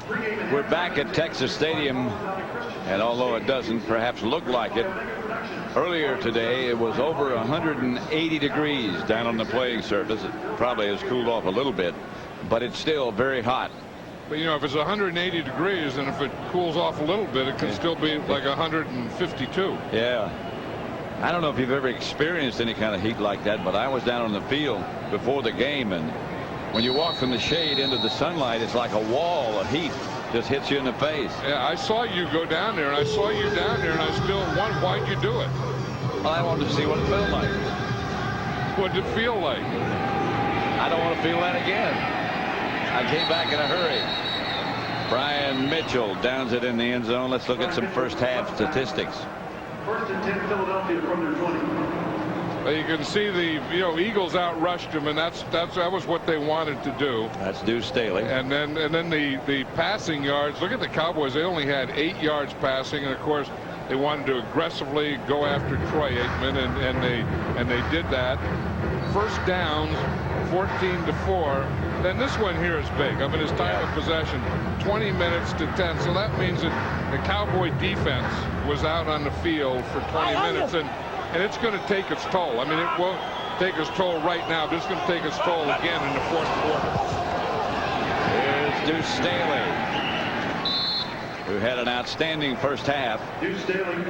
We're back at Texas Stadium, and although it doesn't perhaps look like it, earlier today it was over 180 degrees down on the playing surface. It probably has cooled off a little bit, but it's still very hot. But you know, if it's 180 degrees and if it cools off a little bit, it can still be like 152. Yeah. I don't know if you've ever experienced any kind of heat like that, but I was down on the field before the game, and when you walk from the shade into the sunlight, it's like a wall of heat just hits you in the face. Yeah, I saw you go down there, and I saw you down there, and I still wondered, why'd you do it? Well, I wanted to see what it felt like. What did it feel like? I don't want to feel that again. I came back in a hurry. Brian Mitchell downs it in the end zone. Let's look at some first half statistics. 1st and 10 Philadelphia from their 20. Well, you can see the Eagles outrushed them, and that was what they wanted to do. That's Duce Staley. And then the passing yards. Look at the Cowboys. They only had 8 yards passing, and of course they wanted to aggressively go after Troy Aikman, and they did that. First downs, 14-4. Then this one here is big. I mean, it's time of possession, 20 minutes to 10. So that means that the Cowboy defense was out on the field for 20 minutes, and it's going to take its toll. I mean, it won't take its toll right now, but it's going to take its toll again in the 4th quarter. Here's Duce Staley, who had an outstanding first half. Duce Staley.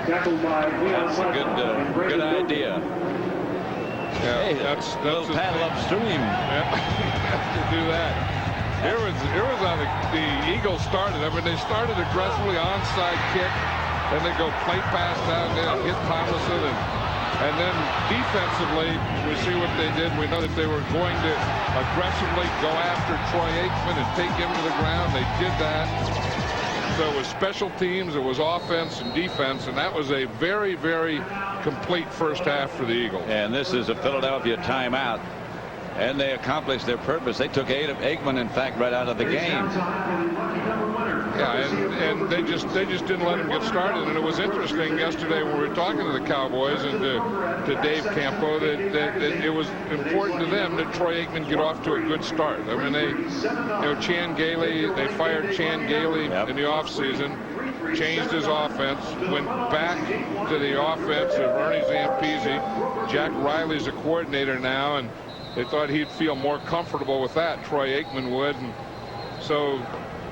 Tackled by That's a good idea. Yeah, hey, that's a little paddle upstream. Yeah, have to do that. Here was on the Eagles started. I mean, they started aggressively, onside kick. Then they go play pass down there, hit Tomlinson, and then defensively, we see what they did. We know that they were going to aggressively go after Troy Aikman and take him to the ground. They did that. So it was special teams, it was offense and defense, and that was a very, very complete first half for the Eagles. And this is a Philadelphia timeout, and they accomplished their purpose. They took Aikman, in fact, right out of the game. Yeah, and they just didn't let him get started. And it was interesting yesterday when we were talking to the Cowboys and to Dave Campo that it was important to them that Troy Aikman get off to a good start. I mean, Chan Gailey, they fired Chan Gailey in the offseason, changed his offense, went back to the offense of Ernie Zampese. Jack Riley's a coordinator now, and they thought he'd feel more comfortable with that. Troy Aikman would, and so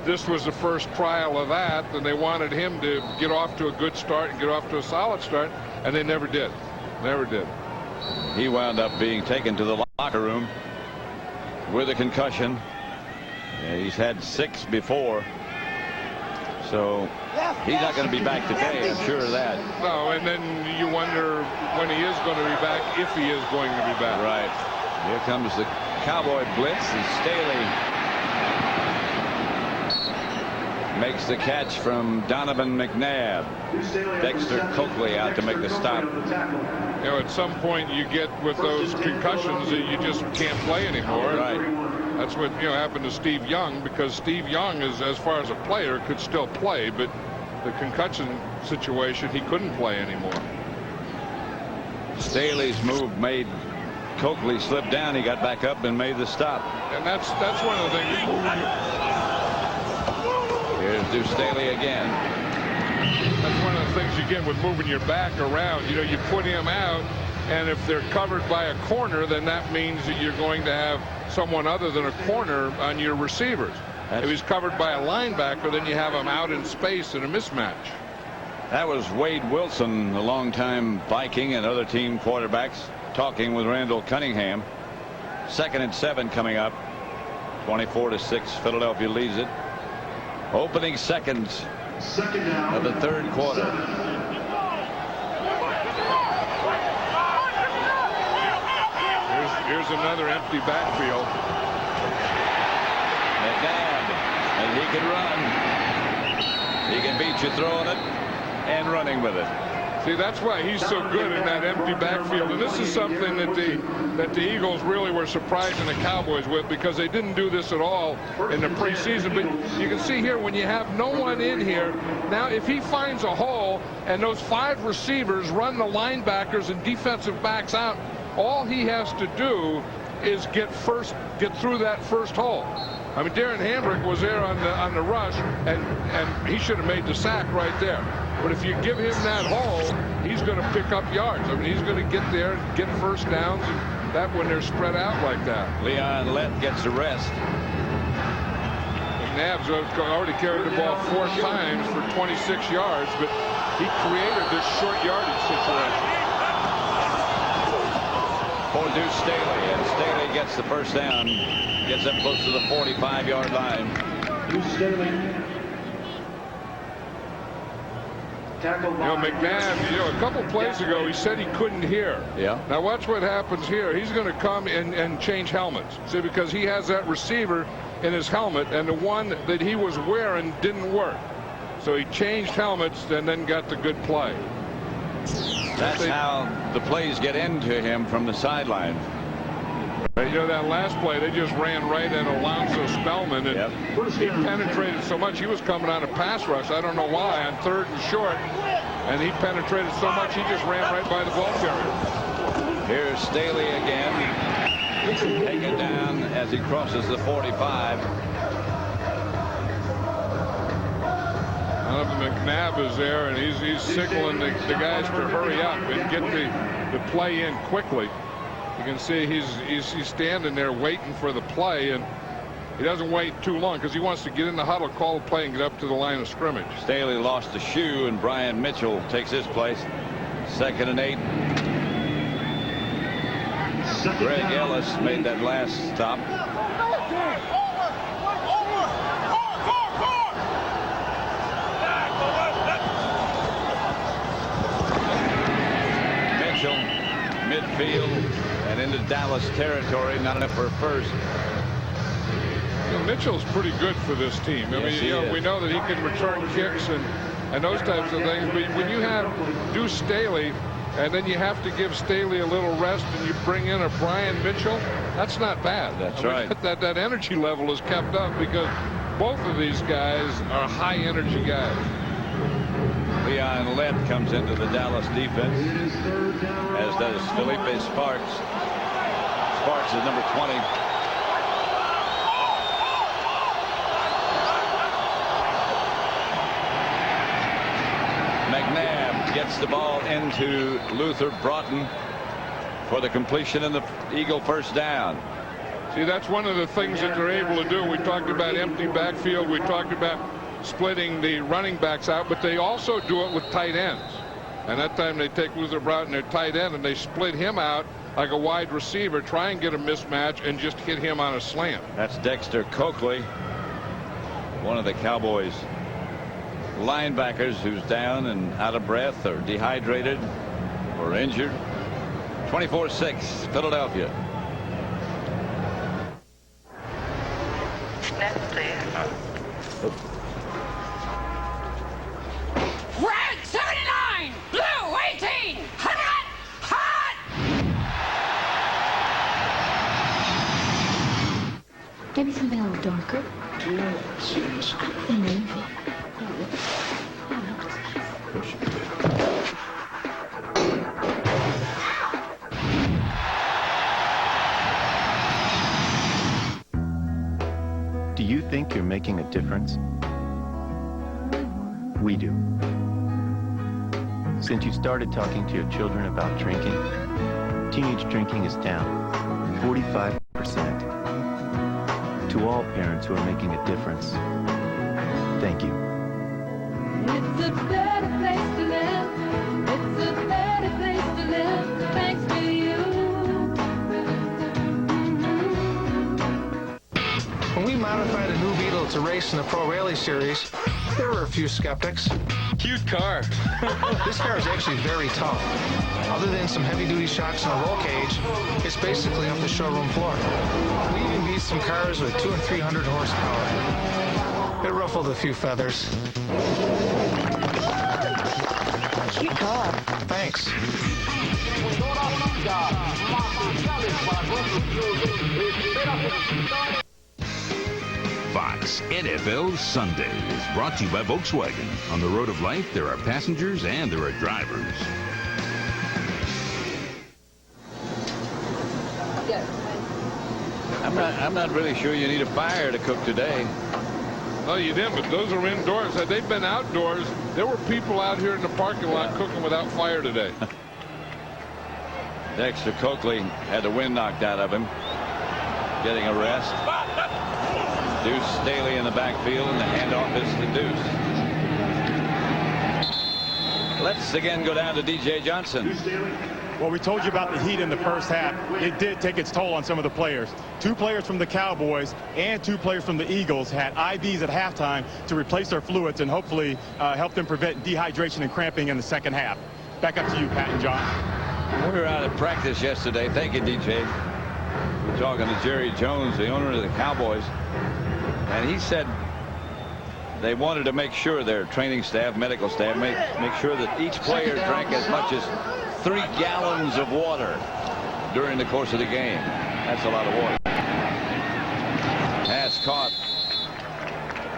this was the first trial of that, and they wanted him to get off to a good start and get off to a solid start, and they never did. Never did. He wound up being taken to the locker room with a concussion. He's had 6 before, so he's not going to be back today, I'm sure of that. No, and then you wonder when he is going to be back, if he is going to be back. Right. Here comes the Cowboy blitz, and Staley makes the catch from Donovan McNabb. Dexter Coakley out to make the stop. You know, at some point you get with those concussions that you just can't play anymore. Right. That's what happened to Steve Young, because Steve Young, is, as far as a player, could still play, but the concussion situation, he couldn't play anymore. Staley's move made Coakley slip down. He got back up and made the stop. And that's one of the things. Here's Duce Staley again. That's one of the things you get with moving your back around. You put him out, and if they're covered by a corner, then that means that you're going to have someone other than a corner on your receivers. If he's covered by a linebacker, then you have him out in space in a mismatch. That was Wade Wilson, the longtime Viking and other team quarterbacks, talking with Randall Cunningham. 2nd and 7 coming up. 24-6. Philadelphia leads it. Opening seconds of the 3rd quarter. Here's another empty backfield. McNabb, and he can run. He can beat you throwing it and running with it. See, that's why he's so good in that empty backfield. And this is something that the Eagles really were surprising the Cowboys with, because they didn't do this at all in the preseason. But you can see here, when you have no one in here, now if he finds a hole and those 5 receivers run the linebackers and defensive backs out, all he has to do is get through that first hole. I mean, Darren Hambrick was there on the rush, and he should have made the sack right there. But if you give him that hole, he's going to pick up yards. I mean, he's going to get there and get first downs, and that when they're spread out like that. Leon Lett gets the rest. McNabb's already carried the ball 4 times for 26 yards, but he created this short yardage situation. For Duce Staley, and Staley gets the first down, gets up close to the 45-yard line. Duce Staley. McNabb, a couple plays ago, he said he couldn't hear. Yeah. Now watch what happens here. He's going to come and change helmets. See, because he has that receiver in his helmet, and the one that he was wearing didn't work. So he changed helmets and then got the good play. That's how the plays get into him from the sideline. That last play, they just ran right at Alonzo Spellman, and he penetrated so much. He was coming on a pass rush. I don't know why, on 3rd and short, and he penetrated so much he just ran right by the ball carrier. Here's Staley again, taken down as he crosses the 45. McNabb is there, and he's signaling the guys to hurry up and get the play in quickly. You can see he's standing there waiting for the play, and he doesn't wait too long because he wants to get in the huddle, call the play, and get up to the line of scrimmage. Staley lost a shoe, and Brian Mitchell takes his place. 2nd and 8. Greg Ellis made that last stop. Mitchell, midfield, and into Dallas territory, not enough for a first. Mitchell's pretty good for this team. I mean, we know that he can return kicks and those types of things. But when you have Duce Staley, and then you have to give Staley a little rest, and you bring in a Brian Mitchell, that's not bad. That's right. That energy level is kept up because both of these guys are high energy guys. Leon Lett comes into the Dallas defense, as does Felipe Sparks. Sparks is number 20. McNabb gets the ball into Luther Broughton for the completion and the Eagle first down. See, that's one of the things that they're able to do. We talked about empty backfield. We talked about splitting the running backs out, but they also do it with tight ends. And that time they take Luther Broughton, their tight end, and they split him out like a wide receiver, try and get a mismatch, and just hit him on a slant. That's Dexter Coakley, one of the Cowboys linebackers who's down and out of breath or dehydrated or injured. 24-6 Philadelphia. Next, please. Red 79, blue 18, hot, hot. Maybe something a little darker. The navy. Do you think you're making a difference? We do. Since you started talking to your children about drinking, teenage drinking is down 45%. To all parents who are making a difference, thank you. It's a better place to live. It's a better place to live. Thanks to you. When we modified a new Beetle to race in the Pro Rally Series, there were a few skeptics. Cute car. This car is actually very tough. Other than some heavy-duty shocks and a roll cage, it's basically off the showroom floor. We even beat some cars with 200 and 300 horsepower. It ruffled a few feathers. Cute car. Thanks. Fox NFL Sundays, brought to you by Volkswagen. On the road of life, there are passengers and there are drivers. I'm not really sure you need a fire to cook today. No, you didn't, but those are indoors. Had they been outdoors, there were people out here in the parking lot cooking without fire today. Dexter Coakley had the wind knocked out of him, getting a rest. Duce Staley in the backfield, and the handoff is to Duce. Let's again go down to DJ Johnson. Well, we told you about the heat in the first half. It did take its toll on some of the players. 2 players from the Cowboys and 2 players from the Eagles had IVs at halftime to replace their fluids and hopefully help them prevent dehydration and cramping in the second half. Back up to you, Pat and John. We were out at practice yesterday. Thank you, DJ. We're talking to Jerry Jones, the owner of the Cowboys, and he said they wanted to make sure their training staff, medical staff, make sure that each player drank as much as 3 gallons of water during the course of the game. That's a lot of water. Pass caught.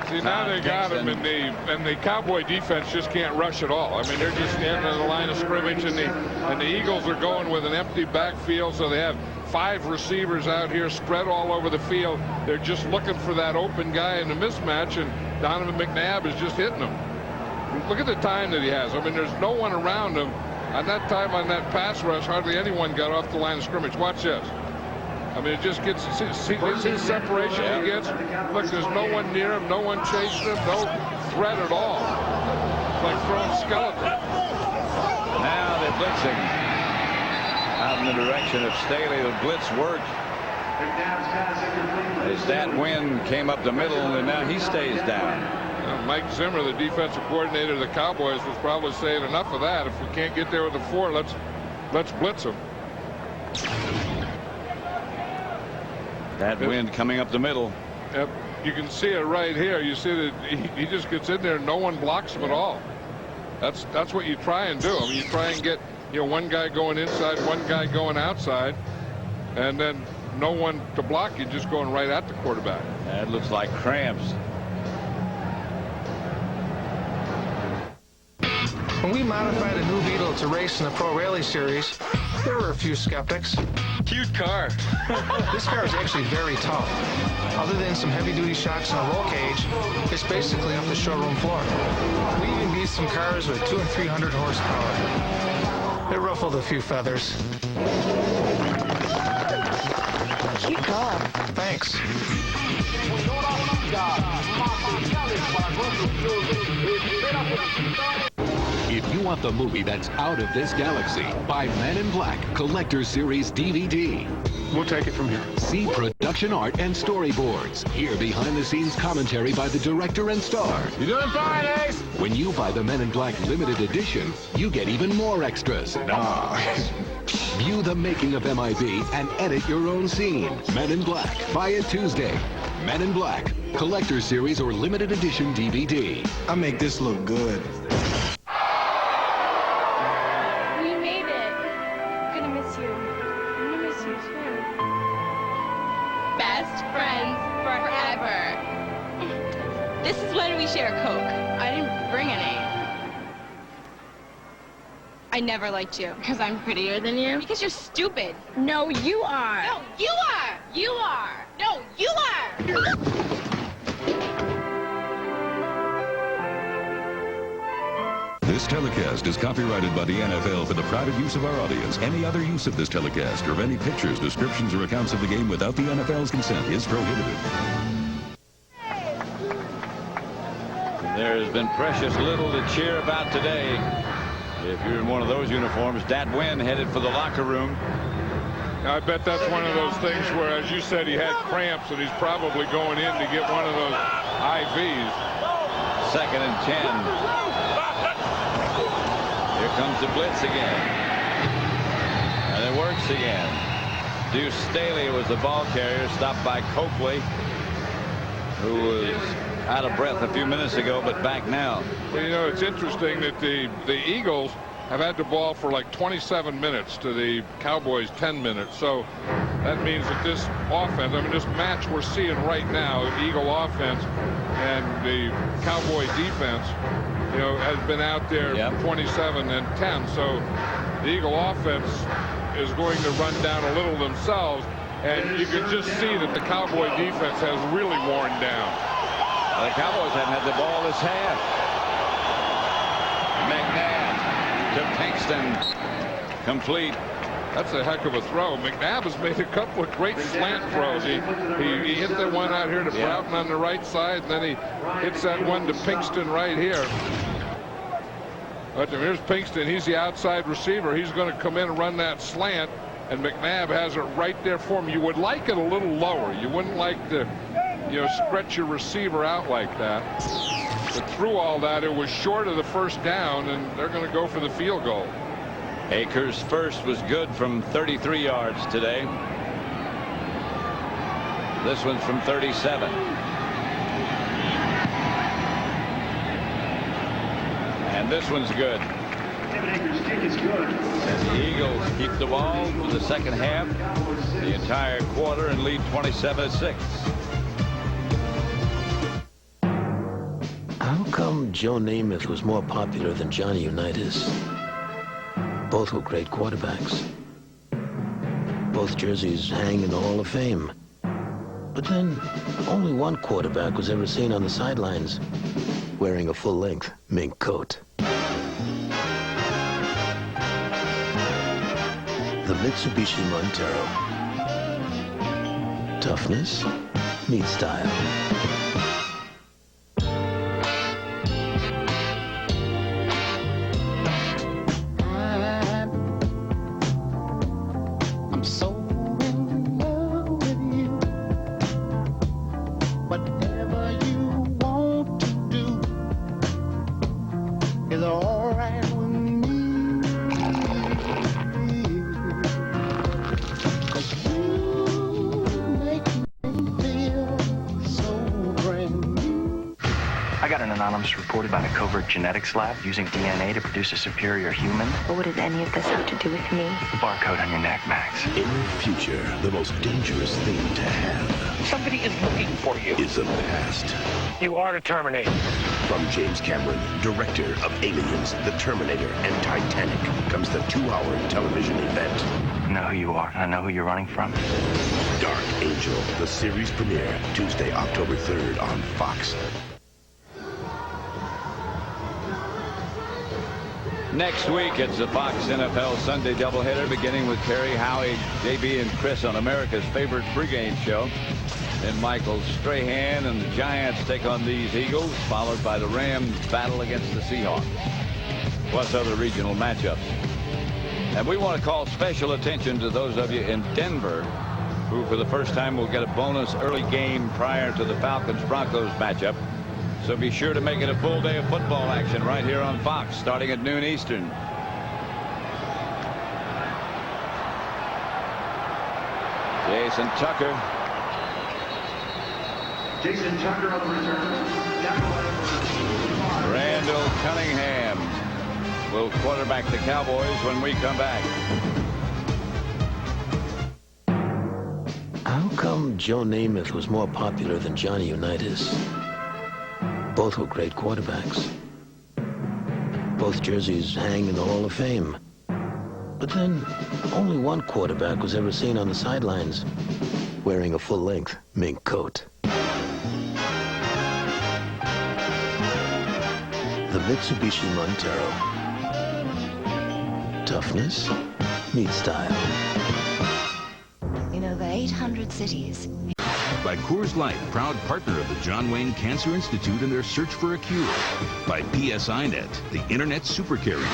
See, now they got him, and the Cowboy defense just can't rush at all. I mean, they're just standing on the line of scrimmage, and the Eagles are going with an empty backfield, so they have 5 receivers out here spread all over the field. They're just looking for that open guy in the mismatch, and Donovan McNabb is just hitting them. Look at the time that he has. I mean, there's no one around him. On that time on that pass rush, hardly anyone got off the line of scrimmage. Watch this. I mean, it just gets his separation he gets. Look, there's no one near him, no one chasing him, no threat at all. It's like throwing skeletons. Now they're blitzing out in the direction of Staley. The blitz worked. As that wind came up the middle, and now he stays down. Mike Zimmer, the defensive coordinator of the Cowboys, was probably saying enough of that. If we can't get there with a 4, let's blitz them. That wind coming up the middle. Yep. You can see it right here. You see that he just gets in there and no one blocks him at all. That's what you try and do. I mean, you try and get one guy going inside, one guy going outside, and then no one to block you, just going right at the quarterback. That looks like cramps. When we modified a new Beetle to race in the Pro Rally Series, there were a few skeptics. Cute car. This car is actually very tough. Other than some heavy-duty shocks and a roll cage, it's basically off the showroom floor. We even beat some cars with 200 and 300 horsepower. It ruffled a few feathers. Cute car. Thanks. If you want the movie that's out of this galaxy, buy Men in Black Collector Series DVD. We'll take it from here. See production art and storyboards. Hear behind-the-scenes commentary by the director and star. You doing fine, Ace? When you buy the Men in Black limited edition, you get even more extras. View the making of MIB and edit your own scene. Men in Black. Buy it Tuesday. Men in Black. Collector Series or limited edition DVD. I make this look good. We made it. I'm gonna miss you. I'm gonna miss you too. Best friends forever. This is when we share Coke. I didn't bring any. I never liked you. Because I'm prettier than you? Because you're stupid. No, you are. No, you are. You are. No, you are. This telecast is copyrighted by the NFL for the private use of our audience. Any other use of this telecast or of any pictures, descriptions, or accounts of the game without the NFL's consent is prohibited. There has been precious little to cheer about today. If you're in one of those uniforms, Dat Wynn headed for the locker room. I bet that's one of those things where, as you said, he had cramps and he's probably going in to get one of those IVs. 2nd and 10. Here comes the blitz again. And it works again. Duce Staley was the ball carrier, stopped by Coakley, who was out of breath a few minutes ago, but back now. Well, you know, it's interesting that the Eagles have had the ball for like 27 minutes to the Cowboys 10 minutes. So that means that this offense, I mean, this match we're seeing right now, Eagle offense and the Cowboy defense, you know, has been out there 27 and 10. So the Eagle offense is going to run down a little themselves. And you can just see that the Cowboy defense has really worn down. The Cowboys haven't had the ball this half. McNabb to Pinkston. Complete. That's a heck of a throw. McNabb has made a couple of great slant throws. He hit the one out here to Broughton on the right side, and then he hits that one to Pinkston right here. But here's Pinkston. He's the outside receiver. He's going to come in and run that slant, and McNabb has it right there for him. You would like it a little lower. You wouldn't like to, stretch your receiver out like that. But through all that, it was short of the first down, and they're going to go for the field goal. Akers' first was good from 33 yards today. This one's from 37. And this one's good. And the Eagles keep the ball for the second half, the entire quarter, and lead 27-6. How come Joe Namath was more popular than Johnny Unitas? Both were great quarterbacks. Both jerseys hang in the Hall of Fame. But then, only one quarterback was ever seen on the sidelines wearing a full-length mink coat. The Mitsubishi Montero. Toughness meets style. Reported by a covert genetics lab using DNA to produce a superior human. But what does any of this have to do with me? The barcode on your neck, Max. In the future, the most dangerous thing to have. Somebody is looking for you. Is a past. You are the Terminator. From James Cameron, director of Aliens, The Terminator, and Titanic, comes the 2-hour television event. I know who you are. I know who you're running from. Dark Angel, the series premiere, Tuesday, October 3rd on Fox. Next week, it's the Fox NFL Sunday doubleheader, beginning with Terry, Howie, JB, and Chris on America's favorite pregame show. Then Michael Strahan and the Giants take on these Eagles, followed by the Rams' battle against the Seahawks, plus other regional matchups. And we want to call special attention to those of you in Denver who, for the first time, will get a bonus early game prior to the Falcons-Broncos matchup. So be sure to make it a full day of football action right here on Fox, starting at noon Eastern. Jason Tucker. Jason Tucker on the return. Randall Cunningham will quarterback the Cowboys when we come back. How come Joe Namath was more popular than Johnny Unitas? Both were great quarterbacks. Both jerseys hang in the Hall of Fame. But then, only one quarterback was ever seen on the sidelines wearing a full-length mink coat. The Mitsubishi Montero. Toughness meets style. In over 800 cities. By Coors Light, proud partner of the John Wayne Cancer Institute in their search for a cure. By PSINet, the Internet super carrier.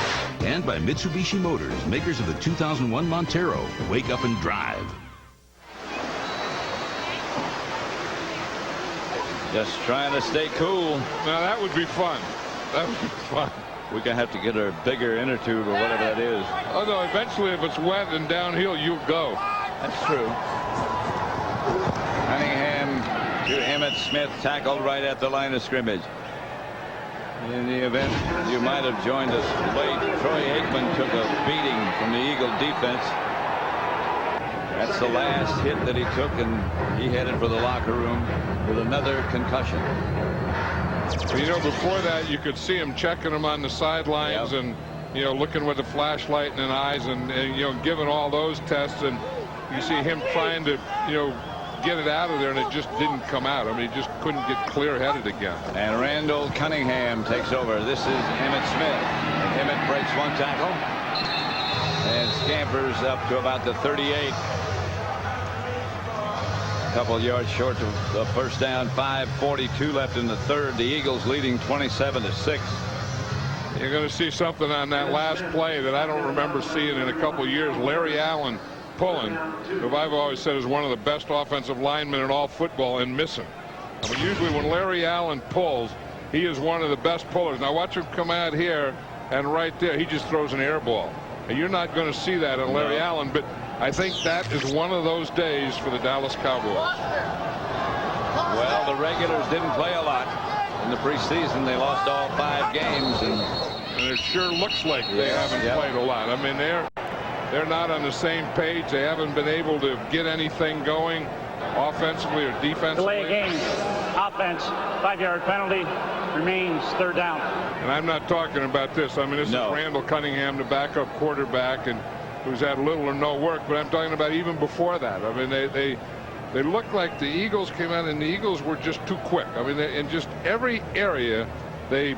And by Mitsubishi Motors, makers of the 2001 Montero. Wake up and drive. Just trying to stay cool. Now that would be fun. That would be fun. We're going to have to get our bigger inner tube or whatever that is. Oh, no, eventually if it's wet and downhill, you'll go. That's true. Cunningham to Emmitt Smith, tackled right at the line of scrimmage. In the event you might have joined us late, Troy Aikman took a beating from the Eagle defense. That's the last hit that he took, and he headed for the locker room with another concussion. Well, you know, before that, you could see him checking him on the sidelines, and, you know, looking with a flashlight in his eyes and, you know, giving all those tests. And you see him trying to, get it out of there, and it just didn't come out. I mean, he just couldn't get clear-headed again. And Randall Cunningham takes over. This is Emmitt Smith. Emmitt breaks one tackle and scampers up to about the 38. A couple of yards short of the first down. 5:42 left in the third. The Eagles leading 27-6. You're going to see something on that last play that I don't remember seeing in a couple of years. Larry Allen pulling, who I've always said is one of the best offensive linemen in all football, and missing. I mean, usually when Larry Allen pulls, he is one of the best pullers. Now watch him come out here, and right there, he just throws an air ball. And you're not going to see that in Larry Allen, but I think that is one of those days for the Dallas Cowboys. Well, the regulars didn't play a lot in the preseason. They lost all 5 games, and it sure looks like they haven't played a lot. I mean, they're not on the same page. They haven't been able to get anything going offensively or defensively. Delay a game. Offense, 5-yard penalty, remains third down. And I'm not talking about this. I mean, this is Randall Cunningham, the backup quarterback, and who's had little or no work. But I'm talking about even before that. I mean, they looked like the Eagles came out, and the Eagles were just too quick. I mean, in just every area, they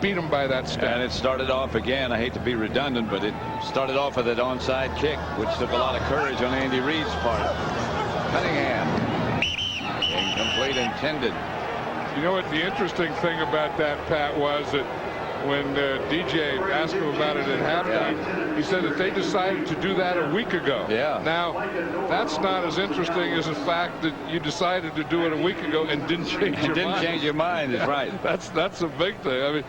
beat them by that step. And it started off again. I hate to be redundant, but it started off with that onside kick, which took a lot of courage on Andy Reid's part. Cunningham, incomplete intended. You know what the interesting thing about that, Pat, was that when DJ asked him about it at halftime, he said that they decided to do that a week ago. Now, that's not as interesting as the fact that you decided to do it a week ago and didn't change your mind. Didn't change your mind, is right. That's a big thing. I mean,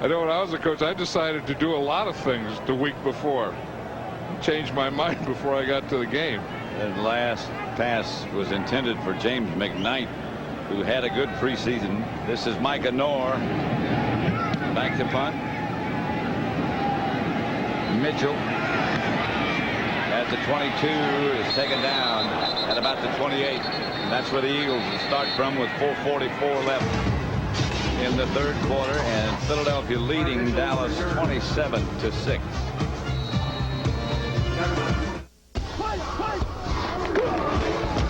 I know when I was a coach, I decided to do a lot of things the week before. Changed my mind before I got to the game. The last pass was intended for James McKnight, who had a good preseason. This is Micah Knorr. Back to punt. Mitchell at the 22 is taken down at about the 28. And that's where the Eagles will start from with 4:44 left in the third quarter, and Philadelphia leading Dallas 27-6.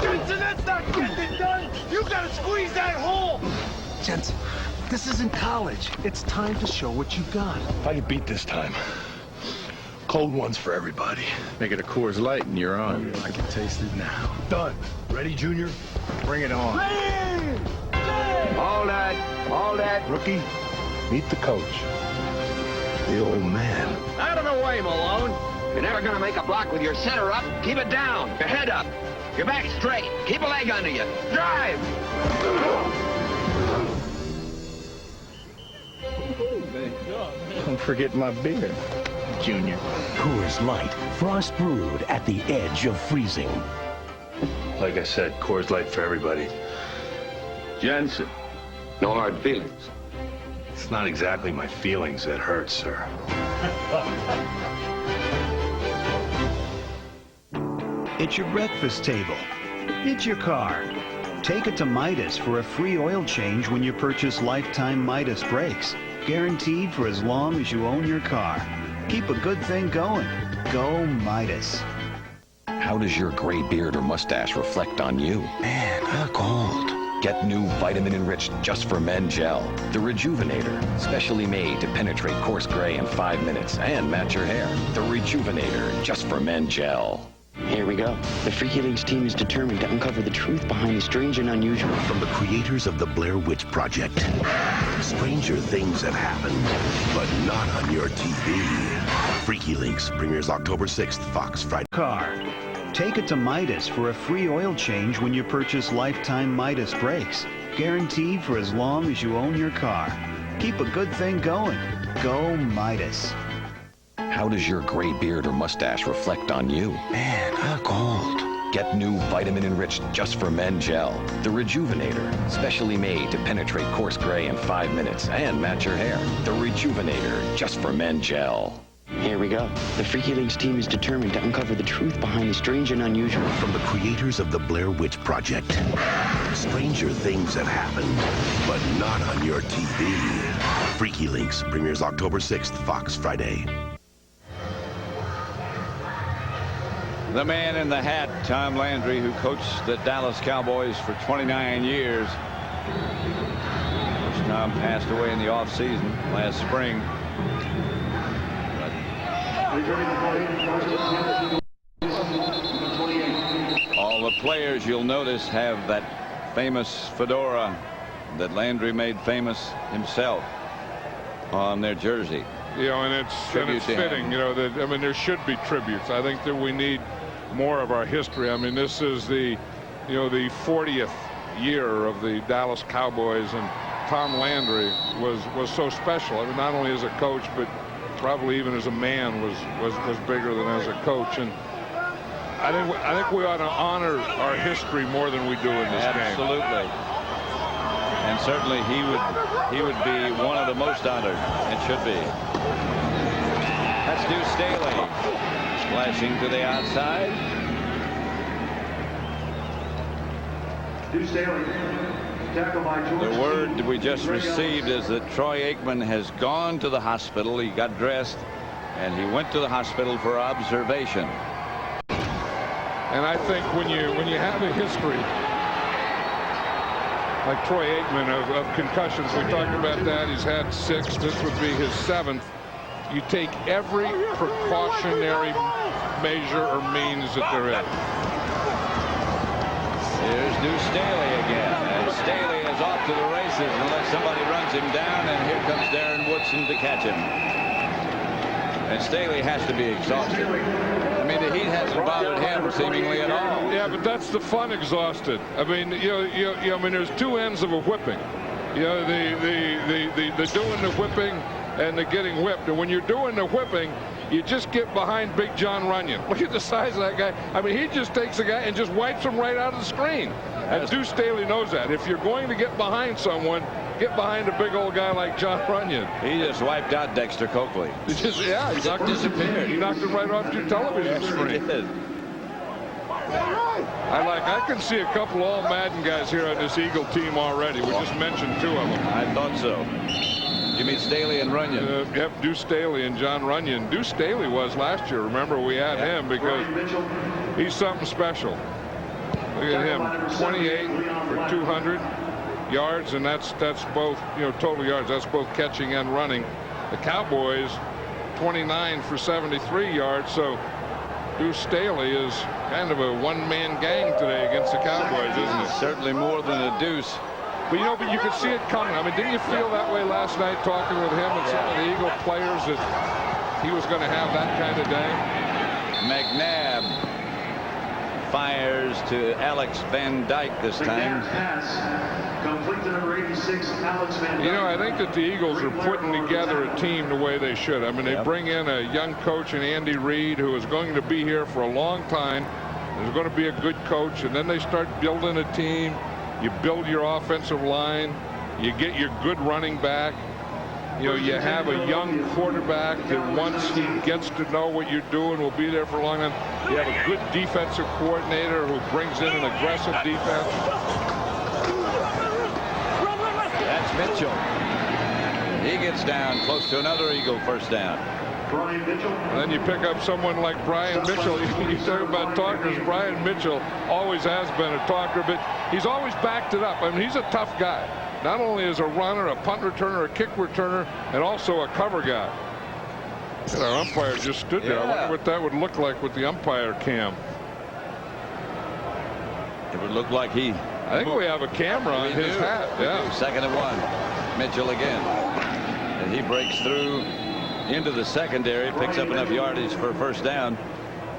Jensen, that's not getting it done. You gotta squeeze that hole. Jensen, this isn't college. It's time to show what you got. If I get beat this time, cold ones for everybody. Make it a Coors Light and you're on. I can taste it now. Done. Ready, Junior? Bring it on. All that. Rookie, meet the coach. The old man. Out of the way, Malone. You're never gonna make a block with your center up. Keep it down. Your head up. Your back straight. Keep a leg under you. Drive! Don't forget my beer, Junior. Coors Light, frost brewed at the edge of freezing. Like I said, Coors Light for everybody. Jensen, no hard feelings. It's not exactly my feelings that hurt, sir. It's your breakfast table. It's your car. Take it to Midas for a free oil change when you purchase lifetime Midas brakes. Guaranteed for as long as you own your car. Keep a good thing going. Go Midas. How does your gray beard or mustache reflect on you? Man, I look old. Get new vitamin-enriched Just for Men gel. The Rejuvenator, specially made to penetrate coarse gray in 5 minutes and match your hair. The Rejuvenator Just for Men gel. Here we go. The Freaky Links team is determined to uncover the truth behind the strange and unusual. From the creators of the Blair Witch Project. Stranger things have happened, but not on your TV. Freaky Links premieres October 6th, Fox Friday. Car. Take it to Midas for a free oil change when you purchase lifetime Midas brakes. Guaranteed for as long as you own your car. Keep a good thing going. Go Midas. How does your gray beard or mustache reflect on you? Man, I look old. Get new vitamin-enriched Just for Men gel. The Rejuvenator, specially made to penetrate coarse gray in 5 minutes and match your hair. The Rejuvenator Just for Men gel. Here we go. The Freaky Links team is determined to uncover the truth behind the strange and unusual. From the creators of the Blair Witch Project. Stranger things have happened, but not on your TV. Freaky Links premieres October 6th, Fox Friday. The man in the hat, Tom Landry, who coached the Dallas Cowboys for 29 years. Tom passed away in the offseason last spring. All the players, you'll notice, have that famous fedora that Landry made famous himself on their jersey. You know, and it's fitting, you know, that, I mean, there should be tributes. I think that we need more of our history. I mean, this is the, you know, the 40th year of the Dallas Cowboys, and Tom Landry was so special. I mean, not only as a coach, but probably even as a man was bigger than as a coach. And I think we ought to honor our history more than we do in this game. Absolutely. And certainly he would be one of the most honored, and should be. That's Duce Staley splashing to the outside. Duce Staley. The word we just received is that Troy Aikman has gone to the hospital. He got dressed and he went to the hospital for observation. And I think when you have a history like Troy Aikman of concussions, we talked about that. He's had 6. This would be his 7th. You take every precautionary measure or means that there is. Here's Duce Staley again. And Staley is off to the races unless somebody runs him down, and here comes Darren Woodson to catch him. And Staley has to be exhausted. I mean, the heat hasn't bothered him seemingly at all. Yeah, but that's the fun exhausted. I mean, I mean, there's 2 ends of a whipping. You know, the doing the whipping and the getting whipped. And when you're doing the whipping, you just get behind Big John Runyon. Look at the size of that guy. I mean, he just takes a guy and just wipes him right out of the screen. And Duce Staley knows that. If you're going to get behind someone, get behind a big old guy like John Runyon. He just wiped out Dexter Coakley. He disappeared. He knocked him right off your television screen. He did. I can see a couple all Madden guys here on this Eagle team already. We just mentioned 2 of them. I thought so. You mean Staley and Runyon? Yep, Duce Staley and John Runyon. Duce Staley was last year. Remember, we had him because he's something special. Look at him, 28 for 200 yards, and that's both, you know, total yards. That's both catching and running. The Cowboys, 29 for 73 yards. So Duce Staley is kind of a one-man gang today against the Cowboys, isn't it? Certainly more than a Duce. But you know, but you could see it coming. I mean, didn't you feel that way last night talking with him and some of the Eagle players that he was going to have that kind of day? McNabb fires to Alex Van Dyke this time. Complete to number 86, Alex Van Dyke. You know, I think that the Eagles are putting together a team the way they should. I mean, they bring in a young coach in Andy Reid, who is going to be here for a long time. There's going to be a good coach, and then they start building a team. You build your offensive line. You get your good running back. You know, you have a young quarterback that once he gets to know what you're doing will be there for a long time. You have a good defensive coordinator who brings in an aggressive defense. That's Mitchell. He gets down close to another Eagle first down. Brian Mitchell. And then you pick up someone like Brian Mitchell. You talk about talkers. Brian Mitchell always has been a talker, but he's always backed it up. I mean, he's a tough guy. Not only as a runner, a punt returner, a kick returner, and also a cover guy. And our umpire just stood there. I wonder what that would look like with the umpire cam. It would look like he... I think we have a camera on his hat. Yeah. 2nd and 1. Mitchell again. And he breaks through into the secondary, picks up enough yardage for a first down.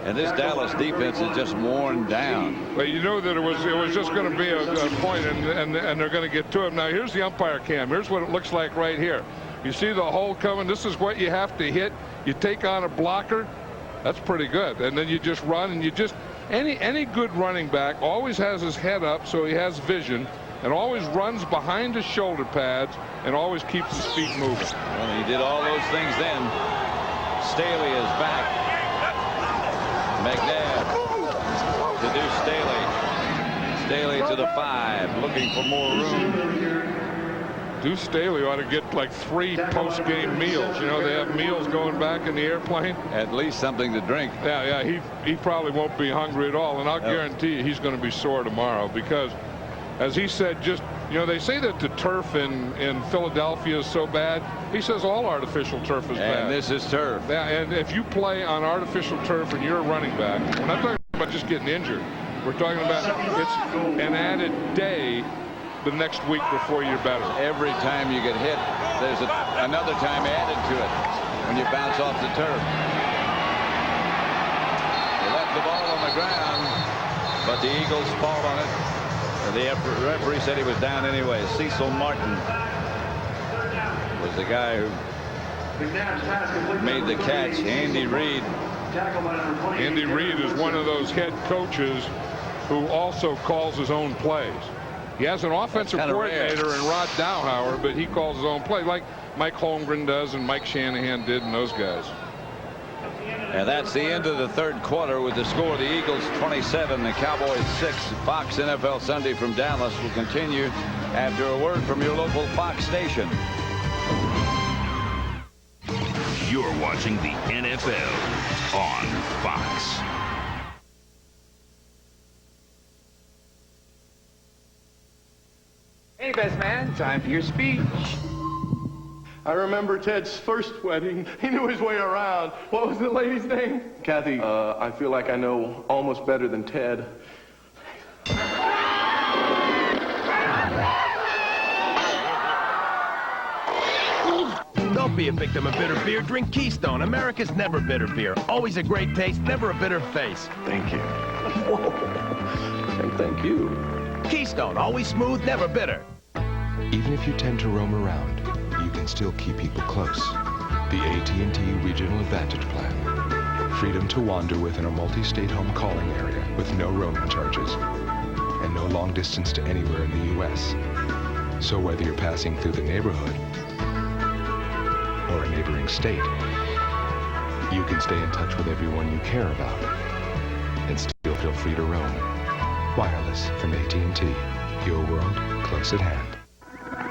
And this Dallas defense is just worn down. But you know that it was just going to be a point, and they're going to get to him. Now here's the umpire cam. Here's what it looks like right here. You see the hole coming. This is what you have to hit. You take on a blocker. That's pretty good. And then you just run, and you just any good running back always has his head up so he has vision, and always runs behind his shoulder pads and always keeps his feet moving. Well, he did all those things then. Staley is back. McNabb to Duce Staley. Staley to the 5, looking for more room. Duce Staley ought to get like 3 post-game meals. You know, they have meals going back in the airplane. At least something to drink. Yeah, he probably won't be hungry at all, and I'll guarantee you he's going to be sore tomorrow because, as he said, they say that the turf in Philadelphia is so bad. He says all artificial turf is bad. And this is turf. Yeah, and if you play on artificial turf and you're a running back, we're not talking about just getting injured. We're talking about it's an added day the next week before you're better. Every time you get hit, there's another time added to it when you bounce off the turf. They left the ball on the ground, but the Eagles fought on it. The referee said he was down anyway. Cecil Martin was the guy who made the catch. Andy Reid. Andy Reid is one of those head coaches who also calls his own plays. He has an offensive coordinator in Rod Dowhauer, but he calls his own play like Mike Holmgren does and Mike Shanahan did and those guys. And that's the end of the third quarter with the score: the Eagles 27, the Cowboys 6. Fox NFL Sunday from Dallas will continue after a word from your local Fox station. You're watching the NFL on Fox. Hey, best man, time for your speech. I remember Ted's first wedding. He knew his way around. What was the lady's name? Kathy. I feel like I know almost better than Ted. Don't be a victim of bitter beer. Drink Keystone. America's never bitter beer. Always a great taste, never a bitter face. Thank you. Whoa. And thank you. Keystone, always smooth, never bitter. Even if you tend to roam around, you can still keep people close. The AT&T Regional Advantage Plan. Freedom to wander within a multi-state home calling area with no roaming charges. And no long distance to anywhere in the U.S. So whether you're passing through the neighborhood or a neighboring state, you can stay in touch with everyone you care about and still feel free to roam. Wireless from AT&T. Your world close at hand.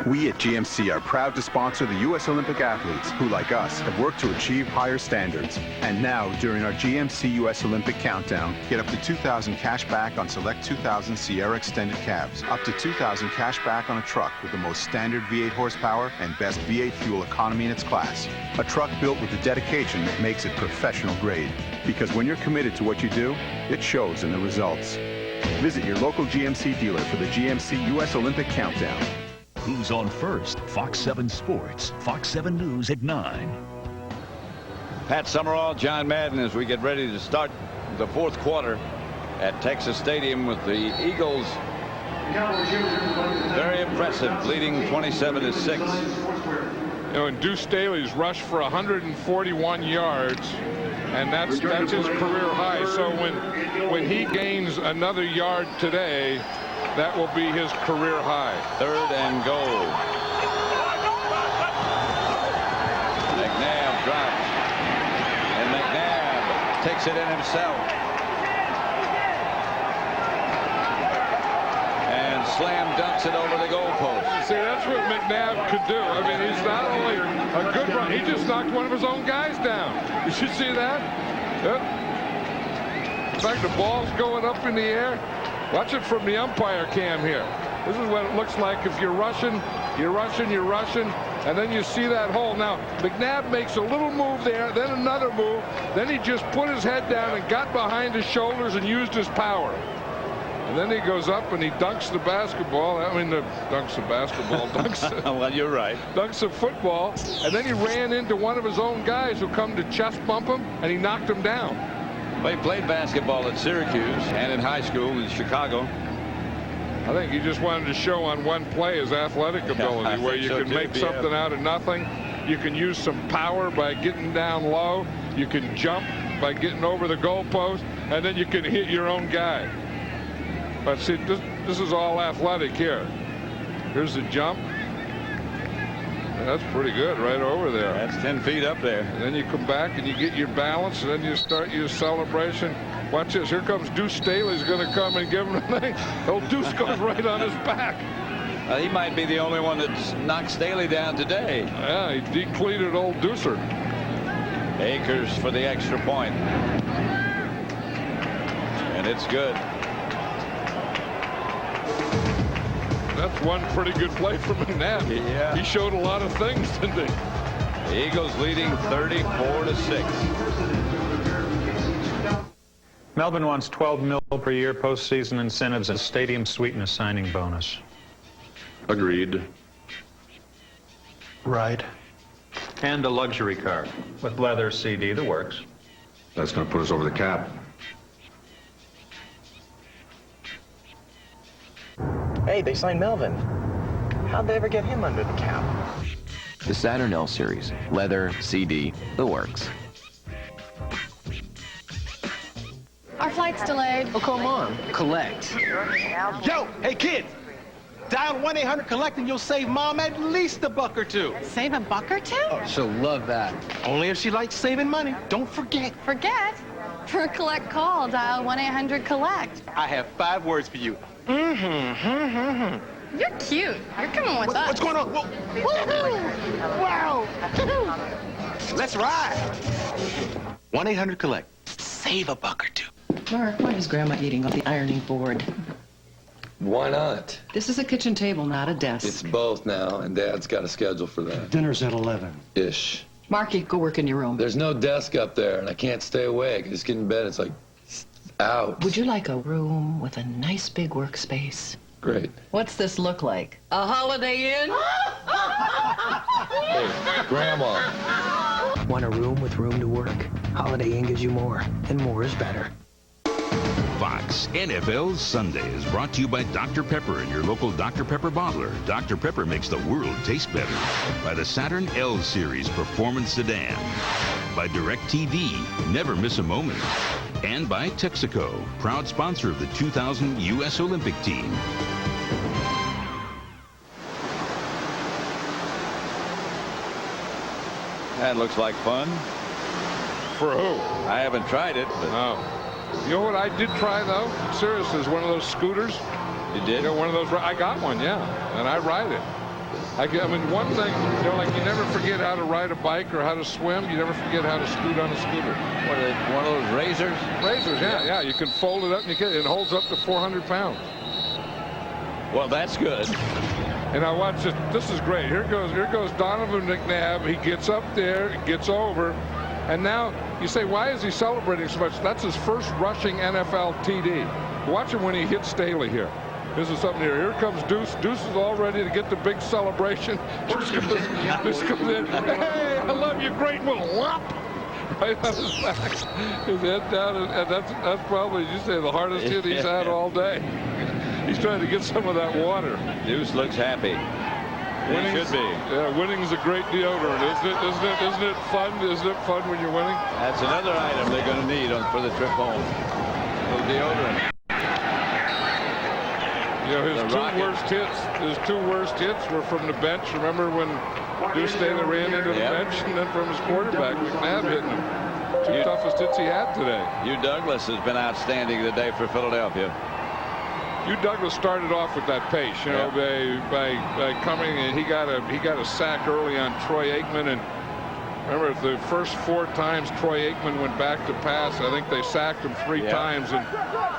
We at GMC are proud to sponsor the U.S. Olympic athletes who, like us, have worked to achieve higher standards. And now, during our GMC U.S. Olympic Countdown, get up to $2,000 cash back on select 2000 Sierra Extended cabs, up to $2,000 cash back on a truck with the most standard V8 horsepower and best V8 fuel economy in its class. A truck built with the dedication that makes it professional grade. Because when you're committed to what you do, it shows in the results. Visit your local GMC dealer for the GMC U.S. Olympic Countdown. Who's on first? Fox 7 Sports, Fox 7 News at 9. Pat Summerall, John Madden, as we get ready to start the fourth quarter at Texas Stadium with the Eagles. Very impressive, leading 27-6. You know, and Duce Staley's rushed for 141 yards, and that's his career high. So when he gains another yard today, that will be his career high. Third and goal. McNabb drops. And McNabb takes it in himself. And slam dunks it over the goalpost. See, that's what McNabb could do. I mean, he's not only a good runner, he just knocked one of his own guys down. You should see that. Yep. In fact, the ball's going up in the air. Watch it from the umpire cam here. This is what it looks like if you're rushing, and then you see that hole. Now, McNabb makes a little move there, then another move, then he just put his head down and got behind his shoulders and used his power. And then he goes up and he dunks the basketball. Dunks well, you're right. Dunks the football, and then he ran into one of his own guys who come to chest bump him, and he knocked him down. Well, he played basketball at Syracuse and in high school in Chicago. I think he just wanted to show on one play his athletic ability, where you can make something out of nothing. You can use some power by getting down low. You can jump by getting over the goalpost, and then you can hit your own guy. But see, this is all athletic here. Here's the jump. That's pretty good right over there. That's 10 feet up there. And then you come back and you get your balance, and then you start your celebration. Watch this. Here comes Duce Staley's going to come and give him a thing. Old Duce goes right on his back. He might be the only one that's knocked Staley down today. Yeah, he decleated old Ducer. Akers for the extra point. And it's good. That's one pretty good play from McNabb. Yeah. He showed a lot of things, didn't he? The Eagles leading 34-6. Melvin wants $12 million per year postseason incentives and stadium sweetness signing bonus. Agreed. Right. And a luxury car with leather, CD, the works. That's going to put us over the cap. Hey, they signed Melvin. How'd they ever get him under the cap? The Saturn L Series. Leather, CD, the works. Our flight's delayed. Oh, come on. Collect. Yo, hey, kid. Dial 1-800-COLLECT and you'll save Mom at least $1 or $2. Save $1 or $2? Oh, she'll love that. Only if she likes saving money. Don't forget. Forget? For a collect call, dial 1-800-COLLECT. I have 5 words for you. You're cute. You're coming with us. What's going on? Wow. Let's ride. 1-800-COLLECT. Save $1 or $2. Mark, why is Grandma eating off the ironing board? Why not? This is a kitchen table, not a desk. It's both now, and Dad's got a schedule for that. Dinner's at 11. Ish. Marky, go work in your room. There's no desk up there, and I can't stay awake. I just get in bed. It's like, out. Would you like a room with a nice big workspace? Great. What's this look like? A Holiday Inn? Hey, Grandma. Want a room with room to work? Holiday Inn gives you more, and more is better. Fox NFL Sunday is brought to you by Dr. Pepper and your local Dr. Pepper bottler. Dr. Pepper makes the world taste better. By the Saturn L Series Performance Sedan. By DirecTV, never miss a moment. And by Texaco, proud sponsor of the 2000 U.S. Olympic team. That looks like fun. For who? I haven't tried it, but... No. You know what I did try, though? Seriously, is one of those scooters. You did? You know, one of those. I got one, yeah, and I ride it. I mean, one thing, you know, like you never forget how to ride a bike or how to swim. You never forget how to scoot on a scooter. What are they, one of those razors? Razors, yeah. You can fold it up and it holds up to 400 pounds. Well, that's good. And I watch this. This is great. Here goes Donovan McNabb. He gets up there, gets over. And now you say, why is he celebrating so much? That's his first rushing NFL TD. Watch him when he hits Staley here. This is something here. Here comes Duce. Duce is all ready to get the big celebration. Duce comes in. Hey, I love you. Great move. Whop! Right on his back. His head down. And that's probably, you say, the hardest hit he's had all day. He's trying to get some of that water. Duce looks happy. Winning should be. Yeah, winning is a great deodorant, isn't it fun? Isn't it fun when you're winning? That's another item they're going to need for the trip home. A little deodorant. You know, his two worst hits were from the bench. Remember when Duce Staley ran into the bench, and then from his quarterback, McNabb hitting him. Two toughest hits he had today. Hugh Douglas has been outstanding today for Philadelphia. Hugh Douglas started off with that pace, you know, by coming, and he got a sack early on Troy Aikman, and remember the first 4 times Troy Aikman went back to pass, I think they sacked him 3 times, and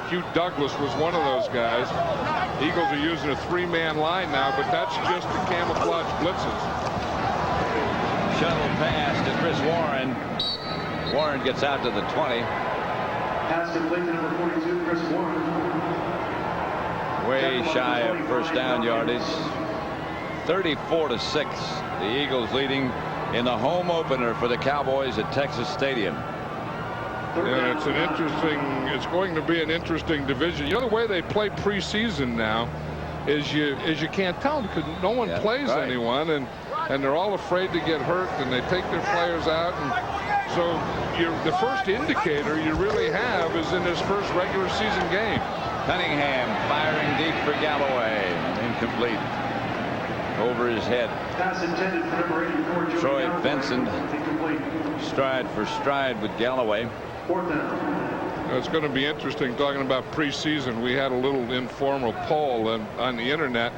Hugh Douglas was one of those guys. Eagles are using a 3-man line now, but that's just the camouflage blitzes. Shuttle pass to Chris Warren. Warren gets out to the 20. Pass complete to number 42, Chris Warren. Way shy of first down yardage. 34-6. The Eagles leading in the home opener for the Cowboys at Texas Stadium. Yeah, it's going to be an interesting division. You know, the way they play preseason now is you can't tell because no one plays anyone, and they're all afraid to get hurt, and they take their players out, and so the first indicator you really have is in this first regular season game. Cunningham firing deep for Galloway. Incomplete. Over his head. Pass intended for number 84, Troy Benson. Stride for stride with Galloway. 4th down. It's going to be interesting talking about preseason. We had a little informal poll on the internet,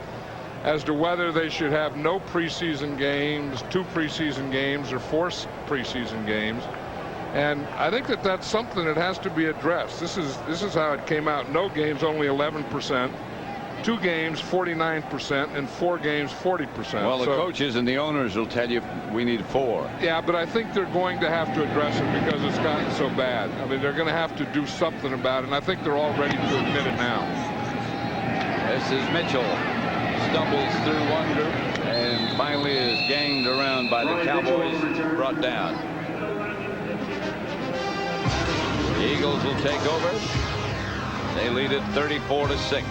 as to whether they should have no preseason games, 2 preseason games, or 4 preseason games. And I think that that's something that has to be addressed. This is how it came out. No games, only 11%. 2 games, 49%, and 4 games, 40%. Well, the coaches and the owners will tell you we need 4. Yeah, but I think they're going to have to address it because it's gotten so bad. I mean, they're going to have to do something about it, and I think they're all ready to admit it now. This is Mitchell. Stumbles through one group and finally is ganged around by the Cowboys, brought down. The Eagles will take over. They lead it 34-6.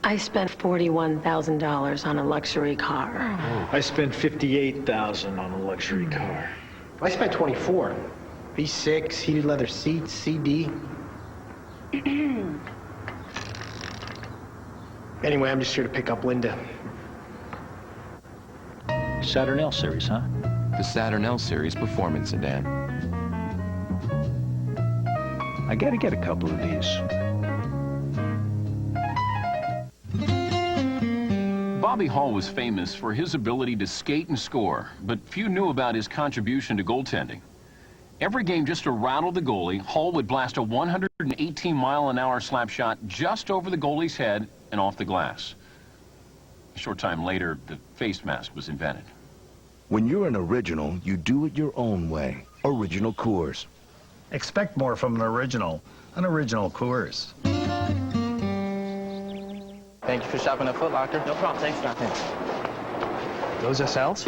I spent $41,000 on a luxury car. I spent $58,000 on a luxury car. I spent $24,000. V6, heated leather seats, CD. Anyway, I'm just here to pick up Linda. Saturn L Series, huh? The Saturn L Series performance sedan. I gotta get a couple of these. Bobby Hall was famous for his ability to skate and score, but few knew about his contribution to goaltending. Every game, just to rattle the goalie, Hall would blast a 118-mile-an-hour slap shot just over the goalie's head and off the glass. A short time later, the face mask was invented. When you're an original, you do it your own way. Original Coors. Expect more from an original Coors. Thank you for shopping at Foot Locker. No problem. Thanks, Jonathan. Those SLs?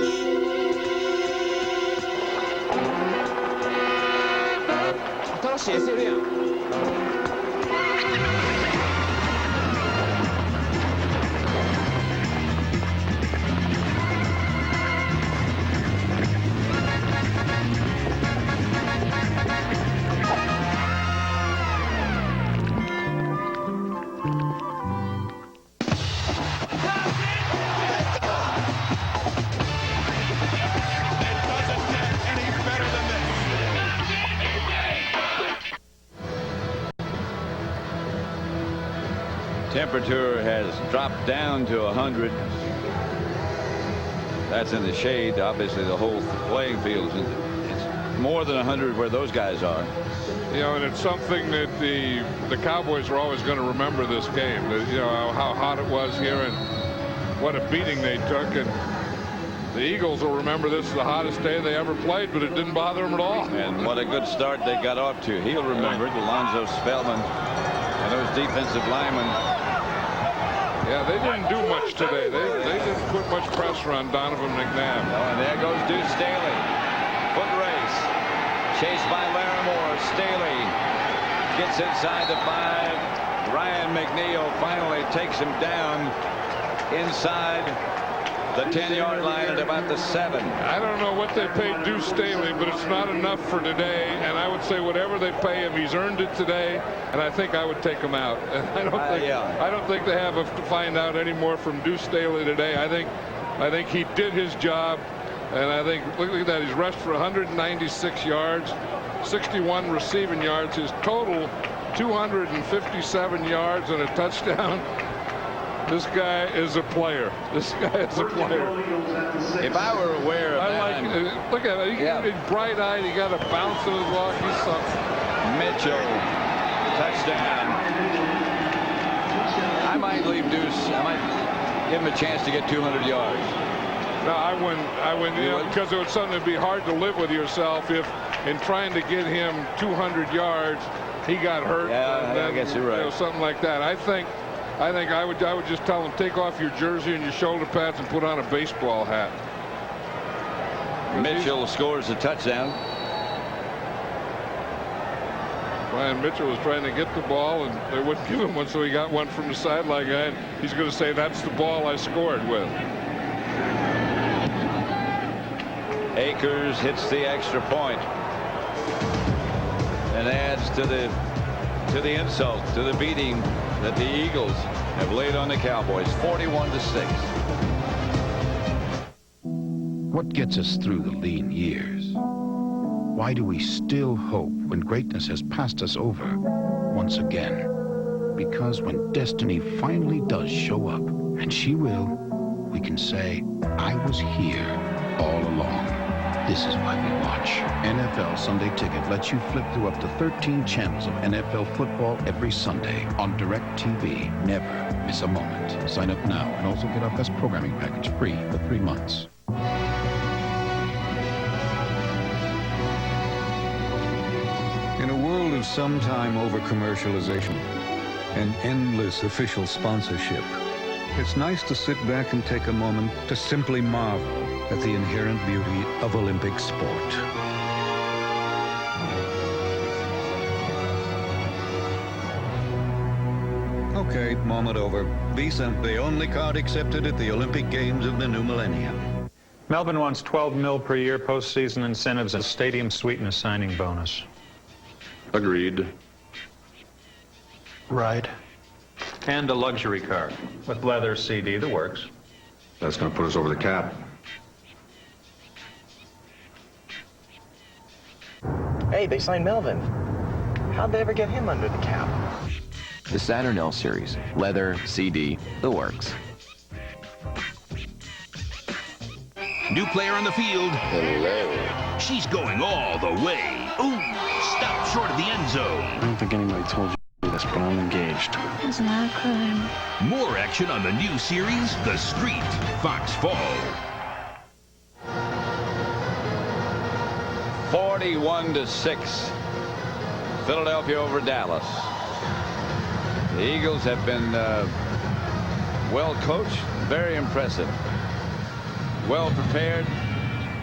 Temperature has dropped down to 100. That's in the shade. Obviously, the whole playing field is it's more than 100 where those guys are. You know, and it's something that the Cowboys are always going to remember this game. You know, how hot it was here and what a beating they took. And the Eagles will remember this is the hottest day they ever played, but it didn't bother them at all. And what a good start they got off to. He'll remember it, Alonzo Spellman and those defensive linemen. Yeah, they didn't do much today. They didn't put much pressure on Donovan McNabb. Oh, and there goes Duce Staley. Foot race. Chased by Larimore. Staley gets inside the 5. Ryan McNeil finally takes him down inside the 10-yard line at about the 7. I don't know what they paid Duce Staley, but it's not enough for today. And I would say whatever they pay him, he's earned it today. And I think I would take him out. And I don't think they have to find out any more from Duce Staley today. I think he did his job. And I think, look at that, he's rushed for 196 yards, 61 receiving yards. His total, 257 yards and a touchdown. This guy is a player. This guy is a player. If I were aware of that. Look at it. He's bright-eyed. He got a bounce in his walk. He's something. Mitchell, touchdown. I might leave Duce. I might give him a chance to get 200 yards. No, I wouldn't, you know, because it would suddenly be hard to live with yourself if, in trying to get him 200 yards, he got hurt. Yeah, I guess you're right. You know, something like that. I think I would just tell him, take off your jersey and your shoulder pads and put on a baseball hat. Mitchell scores a touchdown. Brian Mitchell was trying to get the ball and they wouldn't give him one, so he got one from the sideline guy. And he's going to say, that's the ball I scored with. Akers hits the extra point and adds to the insult, to the beating that the Eagles have laid on the Cowboys, 41-6. What gets us through the lean years? Why do we still hope when greatness has passed us over once again? Because when destiny finally does show up, and she will, we can say, I was here all along. This is why we watch. NFL Sunday Ticket lets you flip through up to 13 channels of NFL football every Sunday on DirecTV. Never miss a moment. Sign up now and also get our best programming package free for 3 months. In a world of sometime over-commercialization and endless official sponsorship, it's nice to sit back and take a moment to simply marvel at the inherent beauty of Olympic sport. Okay, moment over. Visa, the only card accepted at the Olympic Games of the new millennium. Melbourne wants $12 million per year postseason incentives and stadium sweetness signing bonus. Agreed. Right. And a luxury car with leather, CD, the works. That's going to put us over the cap. Hey, they signed Melvin. How'd they ever get him under the cap? The Saturn L Series. Leather, CD, the works. New player on the field. Hello. She's going all the way. Ooh, stop short of the end zone. I don't think anybody told you this, but I'm engaged. It's not a crime. More action on the new series, The Street, Fox Fall. 41-6. Philadelphia over Dallas. The Eagles have been well coached, very impressive. Well prepared,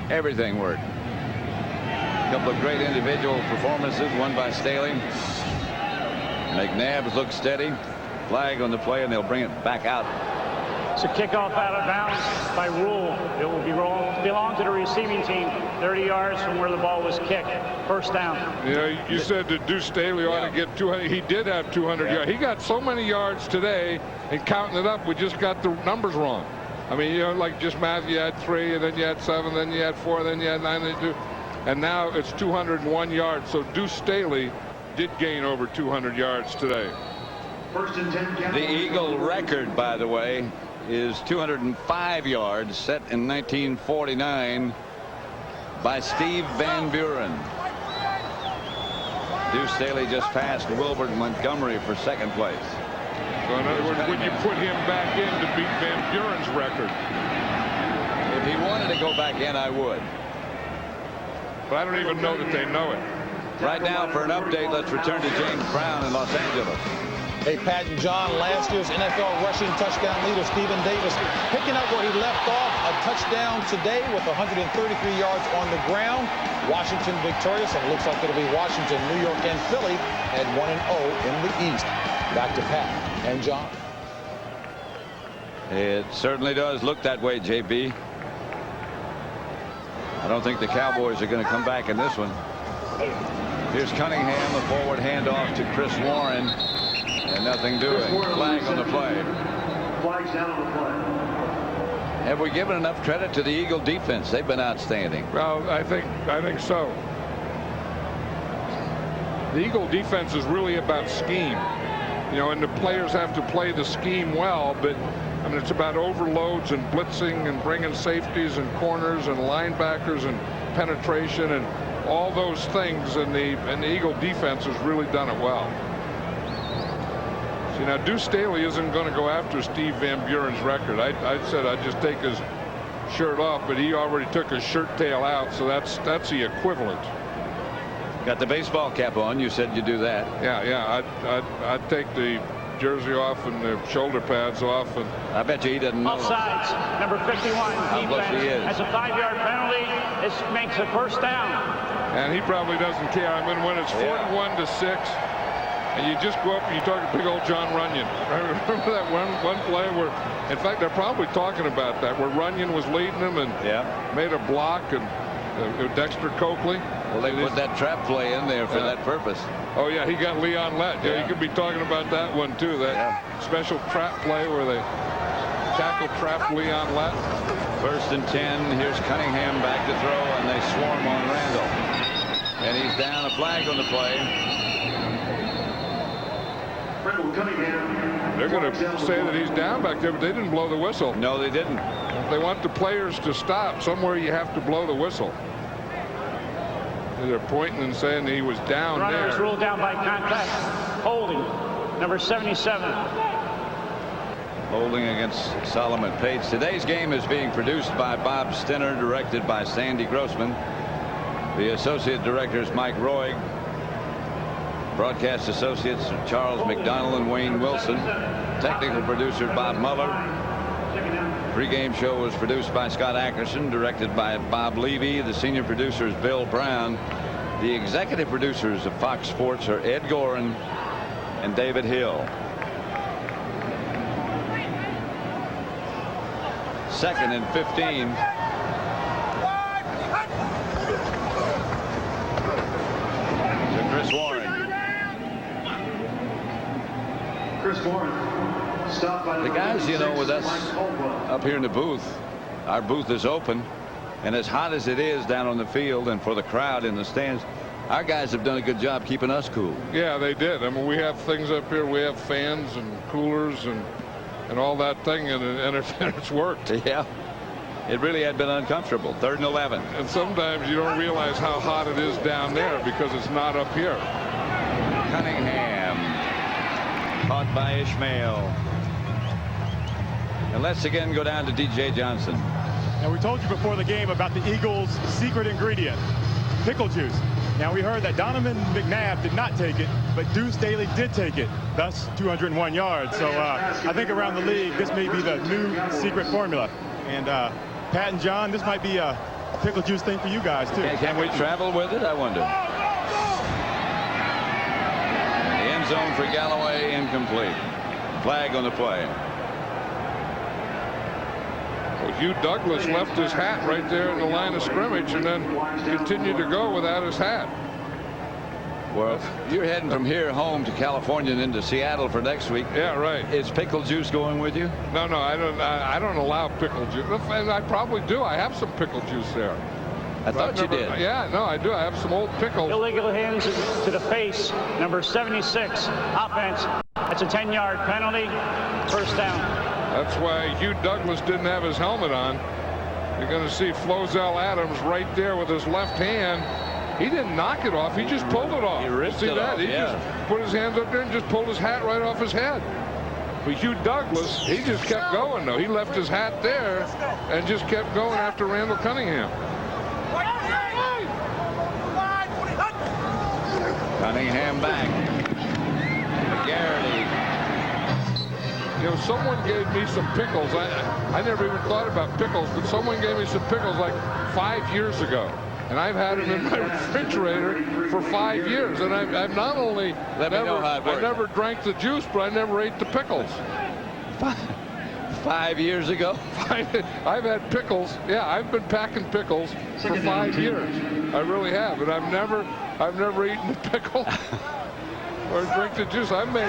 everything worked. A couple of great individual performances, one by Staley. McNabb looks steady. Flag on the play, and they'll bring it back out. It's a kickoff out of bounds by rule. It will belong to the receiving team 30 yards from where the ball was kicked. First down. Yeah, you said that Duce Staley ought to get 200. He did have 200 yards. He got so many yards today, and counting it up, we just got the numbers wrong. I mean, you know, like just math, you had 3, and then you had 7, then you had 4, then you had 9, then 2. And now it's 201 yards. So Duce Staley did gain over 200 yards today. First and 10. The Eagle record, by the way, is 205 yards, set in 1949 by Steve Van Buren. Duce Staley just passed Wilbert Montgomery for second place. So in other words, would you put him back in to beat Van Buren's record? If he wanted to go back in, I would. But I don't even know that they know it. Right now, for an update, let's return to James Brown in Los Angeles. Hey, Pat and John, last year's NFL rushing touchdown leader, Stephen Davis, picking up where he left off. A touchdown today with 133 yards on the ground. Washington victorious, and it looks like it'll be Washington, New York, and Philly at 1-0 in the East. Back to Pat and John. It certainly does look that way, JB. I don't think the Cowboys are going to come back in this one. Here's Cunningham, the forward handoff to Chris Warren. And nothing doing. Flag on the play. Flags down on the play. Have we given enough credit to the Eagle defense? They've been outstanding. Well, I think so. The Eagle defense is really about scheme. You know, and the players have to play the scheme well, but I mean, it's about overloads and blitzing and bringing safeties and corners and linebackers and penetration and all those things, and the Eagle defense has really done it well. See, now Duce Staley isn't going to go after Steve Van Buren's record. I said I'd just take his shirt off, but he already took his shirt tail out, so that's the equivalent. Got the baseball cap on. You said you'd do that. Yeah. I'd take the jersey off and the shoulder pads off, and I bet you he doesn't know. Offsides, number 51 defense has a 5-yard penalty. This makes a first down. And he probably doesn't care. I mean, when it's 41-6. And you just go up and you talk to big old John Runyon. Remember that one play where, in fact, they're probably talking about that, where Runyon was leading them and made a block, and Dexter Coakley. Well, they put that trap play in there for that purpose. Oh, yeah, he got Leon Lett. Yeah, you could be talking about that one, too, that special trap play where they tackle trap Leon Lett. First and 10. Here's Cunningham back to throw, and they swarm on Randall. And he's down. A flag on the play. They're going to say that he's down back there, but they didn't blow the whistle. No, they didn't. If they want the players to stop, somewhere you have to blow the whistle. They're pointing and saying he was down there. Runner is ruled down by contact. Holding. Number 77. Holding against Solomon Page. Today's game is being produced by Bob Stinner, directed by Sandy Grossman. The associate director is Mike Roig. Broadcast associates are Charles McDonald and Wayne Wilson. Technical producer Bob Muller. Pre-game show was produced by Scott Ackerson, directed by Bob Levy. The senior producer is Bill Brown. The executive producers of Fox Sports are Ed Gorin and David Hill. Second and 15. To Chris Warren. Chris Warren. The guys, you know, with us up here in the booth, our booth is open, and as hot as it is down on the field and for the crowd in the stands, our guys have done a good job keeping us cool. Yeah, they did. I mean, we have things up here. We have fans and coolers and all that thing, and it's worked. Yeah, it really had been uncomfortable. 3rd and 11. And sometimes you don't realize how hot it is down there because it's not up here. Cunningham caught by Ishmael. And let's again go down to DJ Johnson. Now, we told you before the game about the Eagles' secret ingredient, pickle juice. Now, we heard that Donovan McNabb did not take it, but Duce Staley did take it, thus 201 yards. So I think around the league, this may be the new secret formula. And Pat and John, this might be a pickle juice thing for you guys, too. Can we travel with it? I wonder. The end zone for Galloway, incomplete. Flag on the play. Well, Hugh Douglas left his hat right there in the line of scrimmage and then continued to go without his hat. Well, you're heading from here home to California and into Seattle for next week. Yeah, right. Is pickle juice going with you? No, I don't allow pickle juice. And I probably do. I have some pickle juice there. I thought you did. Yeah, no, I do. I have some old pickles. Illegal hands to the face. Number 76. Offense. That's a 10-yard penalty. First down. That's why Hugh Douglas didn't have his helmet on. You're going to see Flozell Adams right there with his left hand. He didn't knock it off. He just pulled it off. He ripped see it that? off, He yeah. just put his hands up there and just pulled his hat right off his head. But Hugh Douglas, he just kept going, though. He left his hat there and just kept going after Randall Cunningham. Cunningham back. Garrity. You know, someone gave me some pickles. I never even thought about pickles, but someone gave me some pickles like 5 years ago. And I've had them in my refrigerator for 5 years. And I've not only I never drank the juice, but I never ate the pickles. 5 years ago? I've had pickles. Yeah, I've been packing pickles for 5 years. I really have. And I've never eaten a pickle. Or drink the juice. I may,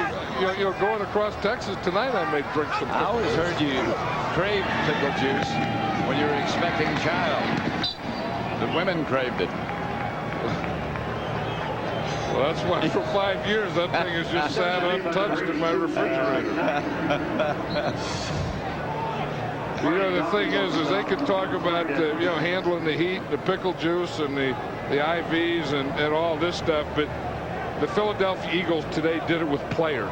you know, going across Texas tonight, I may drink some pickles. I always heard you crave pickle juice when you were expecting a child. The women craved it. Well, that's why for 5 years that thing has just sat untouched in my refrigerator. You know, the thing is they could talk about you know, handling the heat, the pickle juice, and the IVs and all this stuff, but the Philadelphia Eagles today did it with players.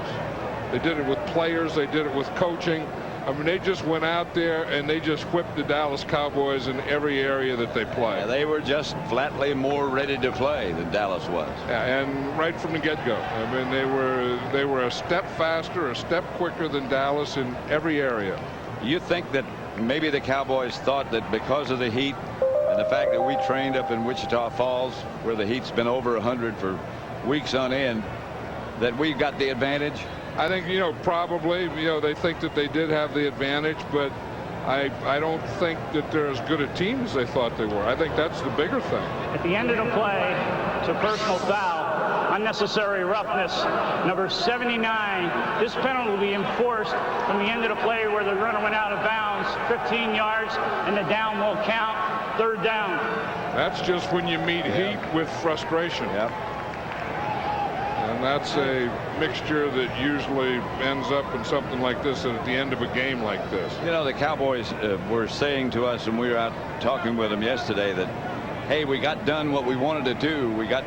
They did it with players. They did it with coaching. I mean, they just went out there and they just whipped the Dallas Cowboys in every area that they play. Yeah, they were just flatly more ready to play than Dallas was. Yeah, and right from the get-go. I mean, they were a step faster, a step quicker than Dallas in every area. You think that maybe the Cowboys thought that because of the heat and the fact that we trained up in Wichita Falls, where the heat's been over 100 for weeks on end, that we got the advantage? I think, you know, probably, you know, they think that they did have the advantage, but I don't think that they're as good a team as they thought they were. I think that's the bigger thing. At the end of the play, it's a personal foul, unnecessary roughness. Number 79. This penalty will be enforced from the end of the play where the runner went out of bounds, 15 yards, and the down will count. 3rd down. That's just when you meet heat with frustration. Yep. And And that's a mixture that usually ends up in something like this at the end of a game like this. You know, the Cowboys were saying to us, and we were out talking with them yesterday, that, hey, we got done what we wanted to do. We got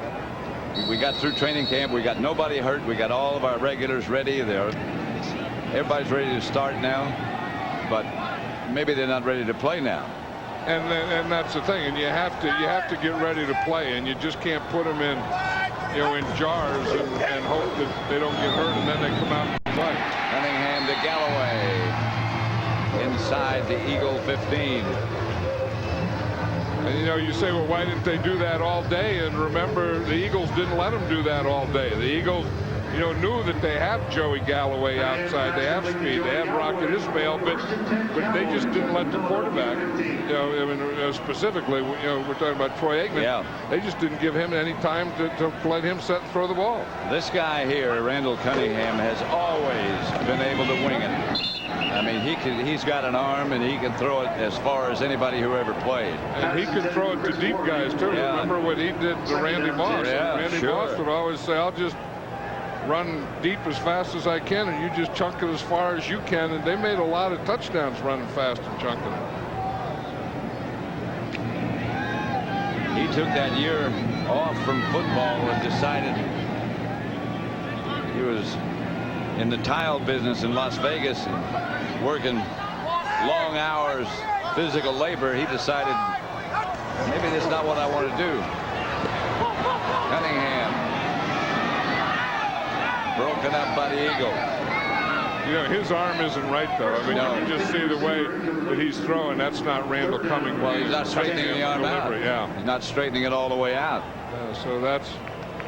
through training camp. We got nobody hurt. We got all of our regulars ready. Everybody's ready to start now, but maybe they're not ready to play now. And that's the thing. And you have to get ready to play, and you just can't put them in, you know, in jars and hope that they don't get hurt, and then they come out and play. Cunningham to Galloway inside the Eagle 15. And you know, you say, well, why didn't they do that all day? And remember, the Eagles didn't let them do that all day. The Eagles, you know, knew that they have Joey Galloway outside. They have speed. They have Rocket Ismail, but they just didn't let the quarterback, you know, I mean, specifically, you know, we're talking about Troy Aikman. Yeah. They just didn't give him any time to let him set and throw the ball. This guy here, Randall Cunningham, has always been able to wing it. I mean, he's got an arm, and he can throw it as far as anybody who ever played. And he can throw it to deep guys, too. Yeah. Remember what he did to Randy Moss? Yeah, Randy sure. Moss would always say, I'll just run deep as fast as I can, and you just chunk it as far as you can. And they made a lot of touchdowns running fast and chunking it. He took that year off from football and decided he was in the tile business in Las Vegas and working long hours, physical labor. He decided, maybe this is not what I want to do. Cunningham broken up by the Eagle. You know, his arm isn't right, though. I mean, you can just see the way that he's throwing. That's not Randall coming. Well, he's not straightening the arm out. Yeah. He's not straightening it all the way out. So that's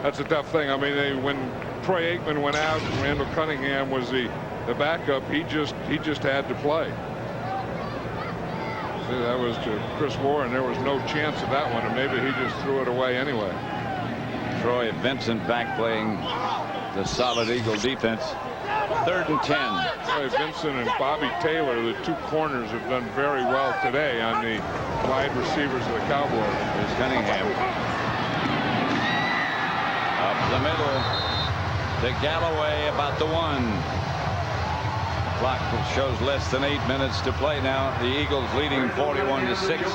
a tough thing. I mean, when Troy Aikman went out and Randall Cunningham was the backup, he just had to play. See, that was to Chris Warren. There was no chance of that one, and maybe he just threw it away anyway. Troy Vincent back playing the solid Eagle defense. 3rd and 10. Troy Vincent and Bobby Taylor, the two corners, have done very well today on the wide receivers of the Cowboys. There's Cunningham. Up the middle to Galloway, about the 1. Clock shows less than 8 minutes to play now. The Eagles leading 41-6.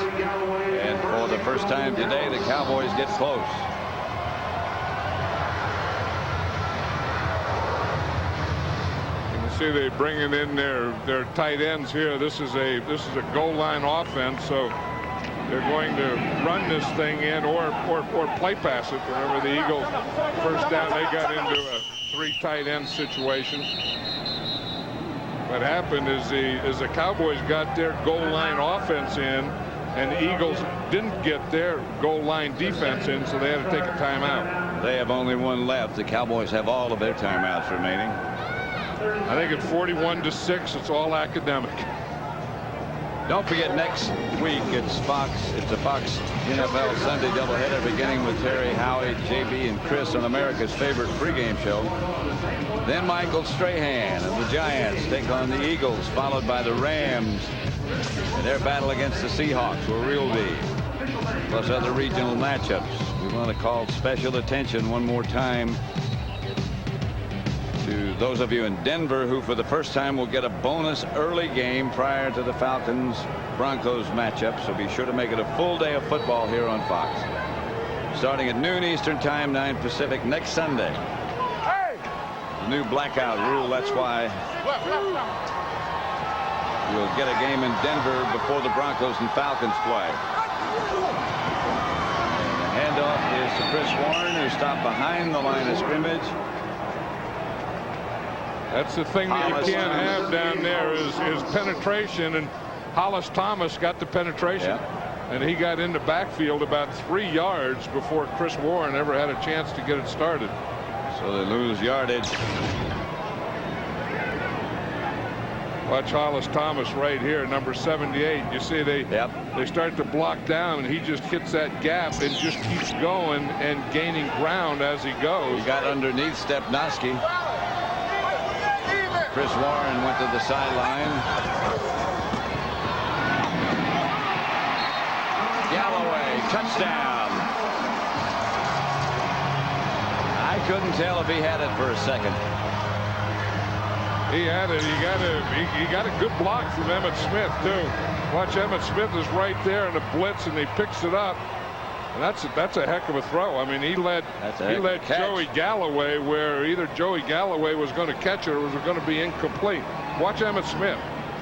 And for the first time today, the Cowboys get close. See, they're bringing in their tight ends here. This is a goal line offense, so they're going to run this thing in or play pass it. Remember, the Eagles first down, they got into a 3 tight end situation. What happened is the Cowboys got their goal line offense in, and the Eagles didn't get their goal line defense in, so they had to take a timeout. They have only one left. The Cowboys have all of their timeouts remaining. I think at 41-6, it's all academic. Don't forget, next week it's Fox. It's a Fox NFL Sunday doubleheader beginning with Terry, Howie, JB, and Chris on America's favorite pregame show. Then Michael Strahan and the Giants take on the Eagles, followed by the Rams and their battle against the Seahawks will real be. Plus other regional matchups. We want to call special attention one more time to those of you in Denver who for the first time will get a bonus early game prior to the Falcons-Broncos matchup. So be sure to make it a full day of football here on Fox. Starting at noon Eastern time, 9 Pacific next Sunday. The new blackout rule, that's why we'll get a game in Denver before the Broncos and Falcons play. And the handoff is to Chris Warren, who stopped behind the line of scrimmage. That's the thing that you can't have down there is penetration, and Hollis Thomas got the penetration. Yeah. And he got in the backfield about 3 yards before Chris Warren ever had a chance to get it started. So they lose yardage. Watch Hollis Thomas right here, number 78. You see they start to block down, and he just hits that gap and just keeps going and gaining ground as he goes. He got underneath Stepnoski. Chris Warren went to the sideline. Galloway, touchdown. I couldn't tell if he had it for a second. He had it. He got a good block from Emmitt Smith too. Watch, Emmitt Smith is right there in the blitz, and he picks it up. And that's a heck of a throw. I mean, he led Joey Galloway where either Joey Galloway was going to catch it or was going to be incomplete. Watch Emmitt Smith.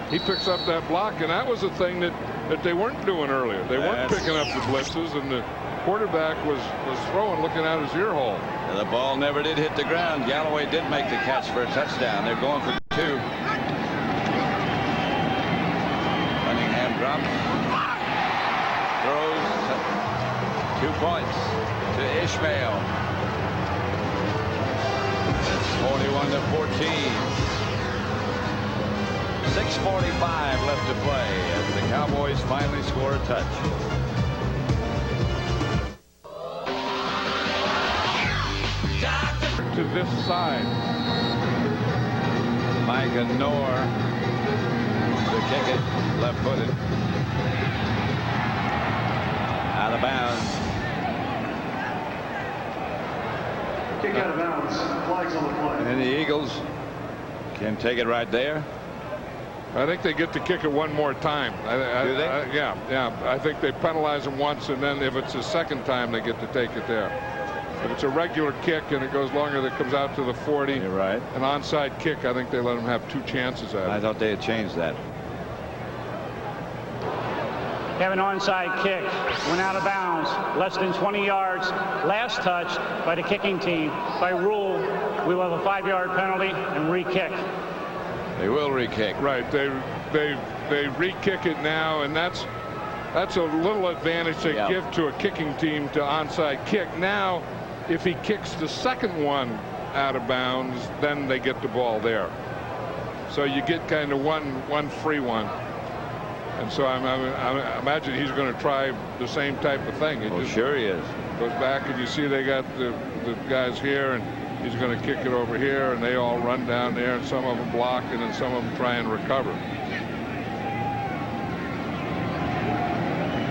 He picks up that block, and that was the thing that they weren't doing earlier. They weren't picking up the blitzes, and the quarterback was throwing, looking out his ear hole. And the ball never did hit the ground. Galloway did make the catch for a touchdown. They're going for 2. Cunningham drops. Throws 2 points to Ishmael. It's 41-14. 6:45 left to play as the Cowboys finally score a touch. To this side. Micah Knorr to kick it, left-footed. Out of bounds. Kick out of bounds. Flags on the play. And the Eagles can take it right there. I think they get to kick it one more time. Do they? Yeah. I think they penalize them once, and then if it's the second time, they get to take it there. If it's a regular kick and it goes longer, that comes out to the 40. You're right. An onside kick, I think they let them have 2 chances at it. I thought they had changed that. Have an onside kick. Went out of bounds. Less than 20 yards. Last touch by the kicking team. By rule, we will have a 5-yard penalty and re-kick. They will re-kick. Right. They re-kick it now, and that's a little advantage they give to a kicking team to onside kick. Now, if he kicks the second one out of bounds, then they get the ball there. So you get kind of one free one. And so I imagine he's going to try the same type of thing. Sure he is. Goes back, and you see they got the guys here, and he's going to kick it over here, and they all run down there, and some of them block, and then some of them try and recover.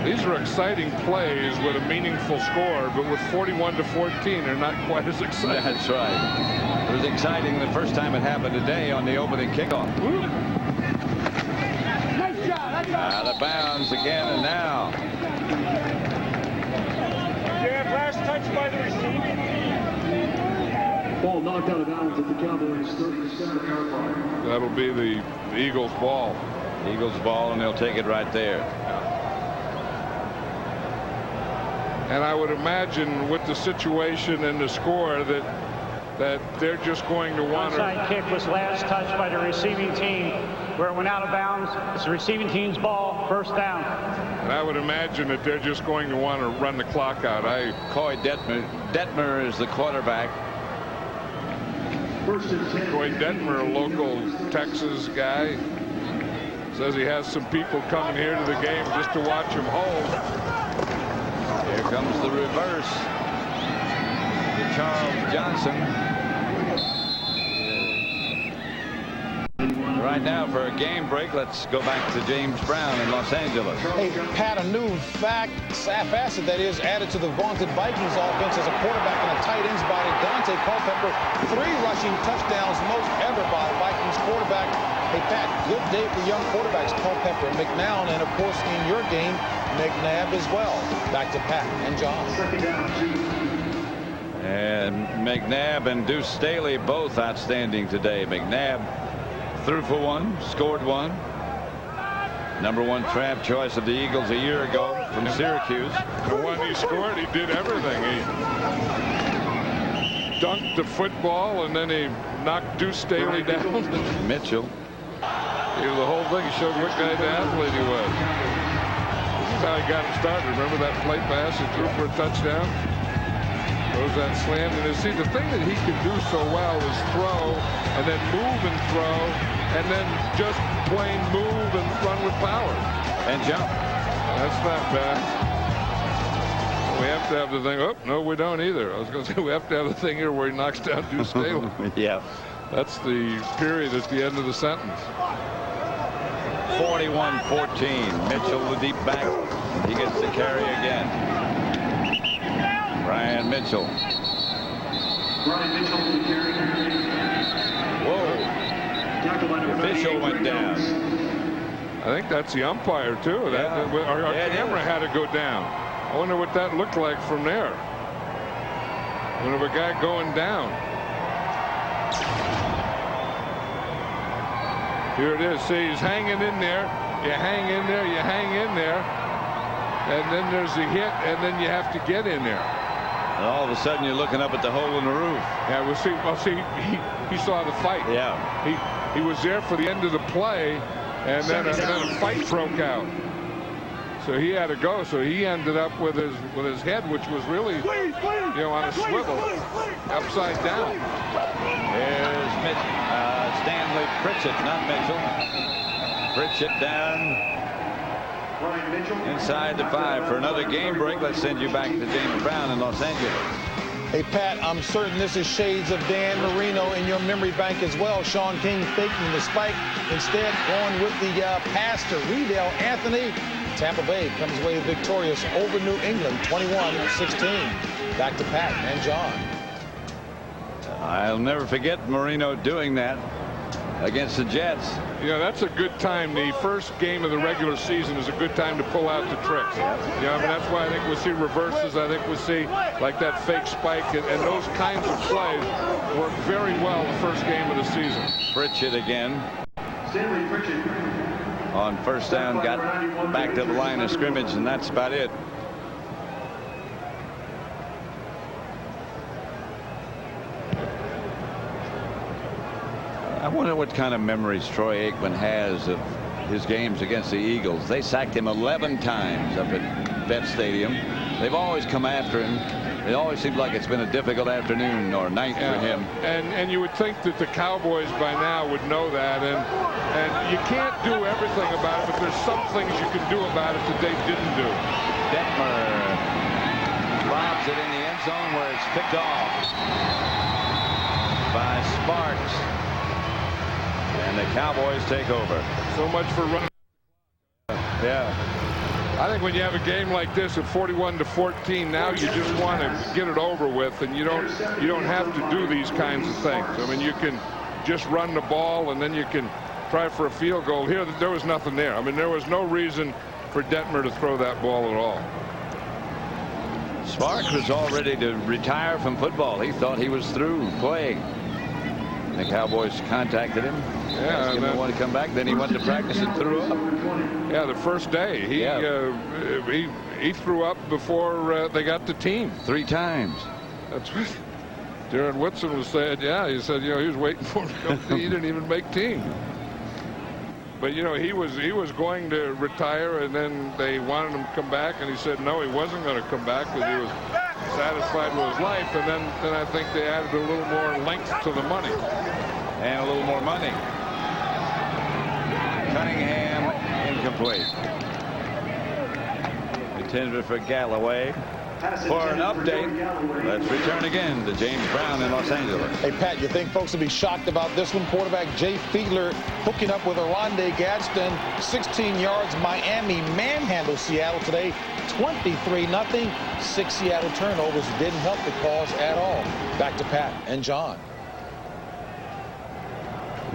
These are exciting plays with a meaningful score, but with 41-14, they're not quite as exciting. That's right. It was exciting the first time it happened today on the opening kickoff. Nice job. Out of bounds again, and now. Yeah, last touch by the receiving team. Ball knocked out of bounds at the Cowboys 37-yard line. That'll be the Eagles' ball. Eagles' ball, and they'll take it right there. And I would imagine with the situation and the score that they're just going to want to. Onside kick was last touch by the receiving team. Where it went out of bounds, it's the receiving team's ball, first down. And I would imagine that they're just going to want to run the clock out. Coy Detmer is the quarterback. Coy Detmer, a local Texas guy, says he has some people coming here to the game just to watch him hold. Here comes the reverse to Charles Johnson. Right now for a game break, let's go back to James Brown in Los Angeles. Hey, Pat, a new facet that is added to the vaunted Vikings offense as a quarterback in a tight end's body. Dante Culpepper, 3 rushing touchdowns, most ever by a Vikings quarterback. Hey, Pat, good day for young quarterbacks, Culpepper, McNown, and of course in your game, McNabb as well. Back to Pat and John. And McNabb and Duce Staley both outstanding today. McNabb threw for 1, scored 1. #1 draft choice of the Eagles a year ago from Syracuse. The one he scored, he did everything. He dunked the football, and then he knocked Duce Staley down. Mitchell. The whole thing showed what kind of athlete he was. This is how he got it started. Remember that plate pass he threw for a touchdown? Throws that slam. And you see, the thing that he could do so well is throw, and then move and throw, and then just plain move and run with power. And jump. That's not bad. We have to have the thing. Oh, no, we don't either. I was going to say we have to have the thing here where he knocks down Duce Staley. Yeah. That's the period at the end of the sentence. 41-14. Mitchell the deep back. He gets the carry again. Brian Mitchell. Whoa. The official went down. I think that's the umpire, too. Our camera had to go down. I wonder what that looked like from there. When of a guy going down. Here it is. See, he's hanging in there. You hang in there, you hang in there. And then there's a hit, and then you have to get in there. And all of a sudden, you're looking up at the hole in the roof. Yeah, well, see, he saw the fight. Yeah. He was there for the end of the play, and then a fight broke out. So he had to go. So he ended up with his head, which was really, on a swivel, upside down. There's Stanley Pritchett, not Mitchell. Pritchett down inside the 5 for another game break. Let's send you back to James Brown in Los Angeles. Hey, Pat, I'm certain this is shades of Dan Marino in your memory bank as well. Sean King faking the spike, instead going with the pass to Riedel Anthony. Tampa Bay comes away victorious over New England, 21-16. Back to Pat and John. I'll never forget Marino doing that against the Jets. That's a good time. The first game of the regular season is a good time to pull out the tricks. That's why I think we'll see reverses. I think we'll see like that fake spike, and those kinds of plays work very well the first game of the season. Pritchett again. On first down, got back to the line of scrimmage, and that's about it. I wonder what kind of memories Troy Aikman has of his games against the Eagles. They sacked him 11 times up at Vet Stadium. They've always come after him. It always seems like it's been a difficult afternoon or night for him. And you would think that the Cowboys by now would know that. And you can't do everything about it, but there's some things you can do about it that they didn't do. Detmer lobs it in the end zone where it's picked off by Sparks. And the Cowboys take over. So much for running. Yeah. I think when you have a game like this at 41-14, now you just want to get it over with, and you don't have to do these kinds of things. I mean, you can just run the ball, and then you can try for a field goal. Here, there was nothing there. I mean, there was no reason for Detmer to throw that ball at all. Sparks was all ready to retire from football. He thought he was through playing. The Cowboys contacted him. Yeah, he didn't want to come back. Then he went to practice and threw up. Yeah, the first day he threw up before they got the team 3 times. That's what Darren Woodson was saying. Yeah, he said he was waiting for him to come. He didn't even make team. But he was going to retire, and then they wanted him to come back, and he said no, he wasn't going to come back because he was satisfied with his life. And then I think they added a little more length to the money. And a little more money. Cunningham incomplete. Intended for Galloway. For an update, let's return again to James Brown in Los Angeles. Hey, Pat, you think folks will be shocked about this one? Quarterback Jay Fiedler hooking up with Oronde Gadsden. 16 yards. Miami manhandled Seattle today. 23-0. 6 Seattle turnovers didn't help the cause at all. Back to Pat and John.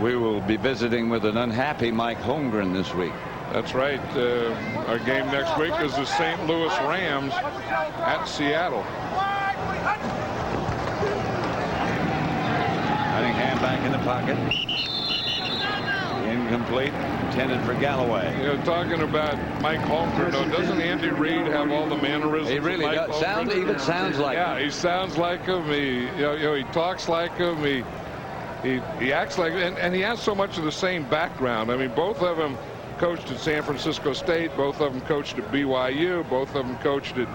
We will be visiting with an unhappy Mike Holmgren this week. That's right. Our game next week is the St. Louis Rams at Seattle. Cunningham back in the pocket. Incomplete. Intended for Galloway. Talking about Mike Holmgren, though, doesn't Andy Reid have all the mannerisms? He really does. Even sounds like him. Yeah, he sounds like him. He talks like him. He acts like him. And he has so much of the same background. I mean, both of them coached at San Francisco State. Both of them coached at BYU. Both of them coached at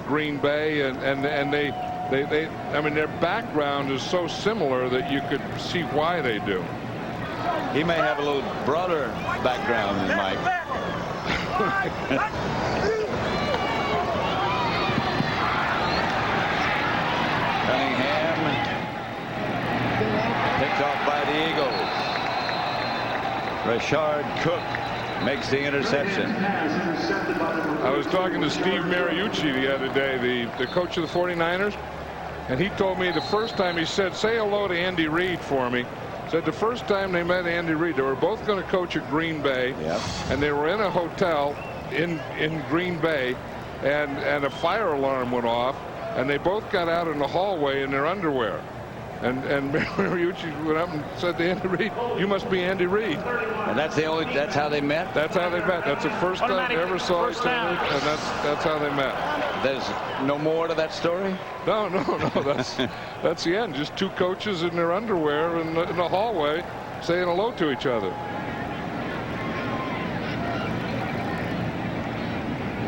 Green Bay, and they I mean, their background is so similar that you could see why they do. He may have a little broader background than Mike. Cunningham picked off by the Eagles. Rashard Cook makes the interception. I was talking to Steve Mariucci the other day, the coach of the 49ers, And he told me the first time, he said, say hello to Andy Reid for me. Said the first time they met Andy Reid, they were both going to coach at Green Bay. Yep. And they were in a hotel in Green Bay, and a fire alarm went off, and they both got out in the hallway in their underwear. And Mariucci went up and said to Andy Reid, "You must be Andy Reid." And that's how they met? That's how they met. That's the first time they ever saw each other, and that's how they met. There's no more to that story? No. That's the end. Just two coaches in their underwear in the hallway saying hello to each other.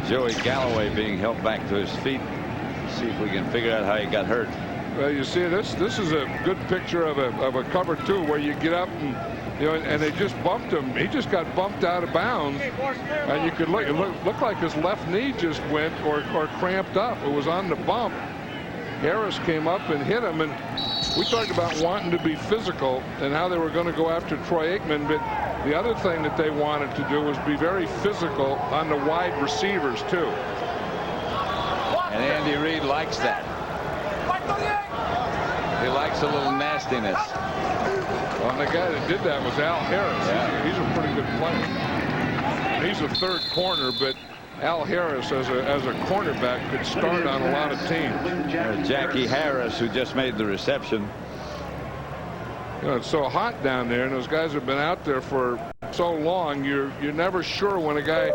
Joey Galloway being helped back to his feet. Let's see if we can figure out how he got hurt. Well, you see, this is a good picture of a cover two where you get up and and they just bumped him. He just got bumped out of bounds, and you could look. It looked like his left knee just went or cramped up. It was on the bump. Harris came up and hit him, and we talked about wanting to be physical and how they were going to go after Troy Aikman, but the other thing that they wanted to do was be very physical on the wide receivers too. And Andy Reid likes that. He likes a little nastiness. Well, the guy that did that was Al Harris. Yeah. He's a pretty good player. He's a third corner, but Al Harris as a cornerback could start on a lot of teams. There's Jackie Harris, who just made the reception. It's so hot down there, and those guys have been out there for so long. You're never sure when a guy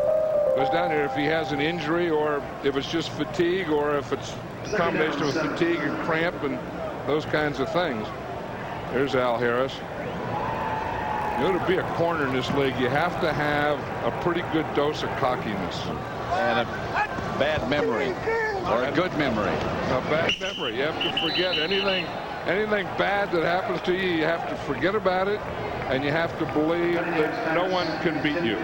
goes down there if he has an injury or if it's just fatigue or if it's a combination of fatigue and cramp and those kinds of things. There's Al Harris. To be a corner in this league, you have to have a pretty good dose of cockiness. And a bad memory. Or a good memory. A bad memory. You have to forget anything bad that happens to you. You have to forget about it, and you have to believe that no one can beat you.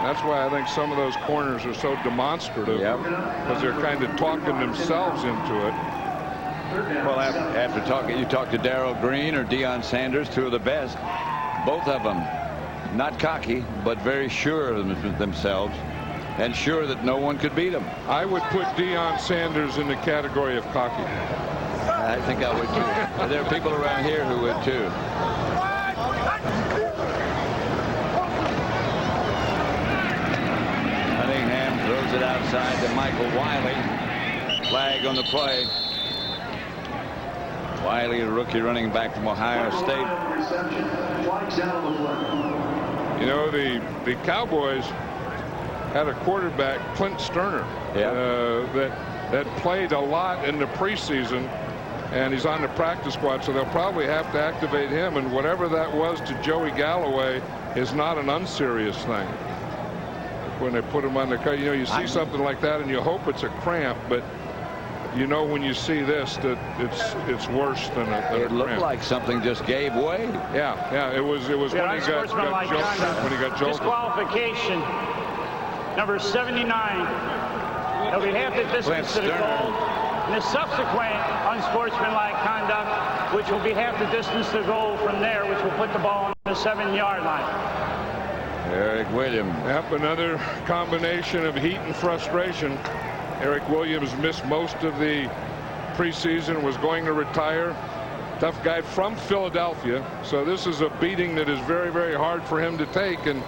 That's why I think some of those corners are so demonstrative, because they're kind of talking themselves into it. Well, after talking, you talk to Darrell Green or Deion Sanders, two of the best. Both of them not cocky, but very sure of themselves and sure that no one could beat them. I would put Deion Sanders in the category of cocky. I think I would too. There are people around here who would too. Cunningham throws it outside to Michael Wiley. Flag on the play. Wiley, a rookie running back from Ohio State. The Cowboys had a quarterback, Clint Sterner, that played a lot in the preseason, and he's on the practice squad, so they'll probably have to activate him, and whatever that was to Joey Galloway is not an unserious thing. When they put him on the cut, you see something like that and you hope it's a cramp, but when you see this that it's worse than a cramp. It looked like something just gave way. Yeah, it was when he got jolted. Disqualification, number 79. He'll be half the distance to the goal. And the subsequent unsportsmanlike conduct, which will be half the distance to the goal from there, which will put the ball on the 7-yard line. Eric Williams. Yep, another combination of heat and frustration. Eric Williams missed most of the preseason, was going to retire. Tough guy from Philadelphia, so this is a beating that is very, very hard for him to take, and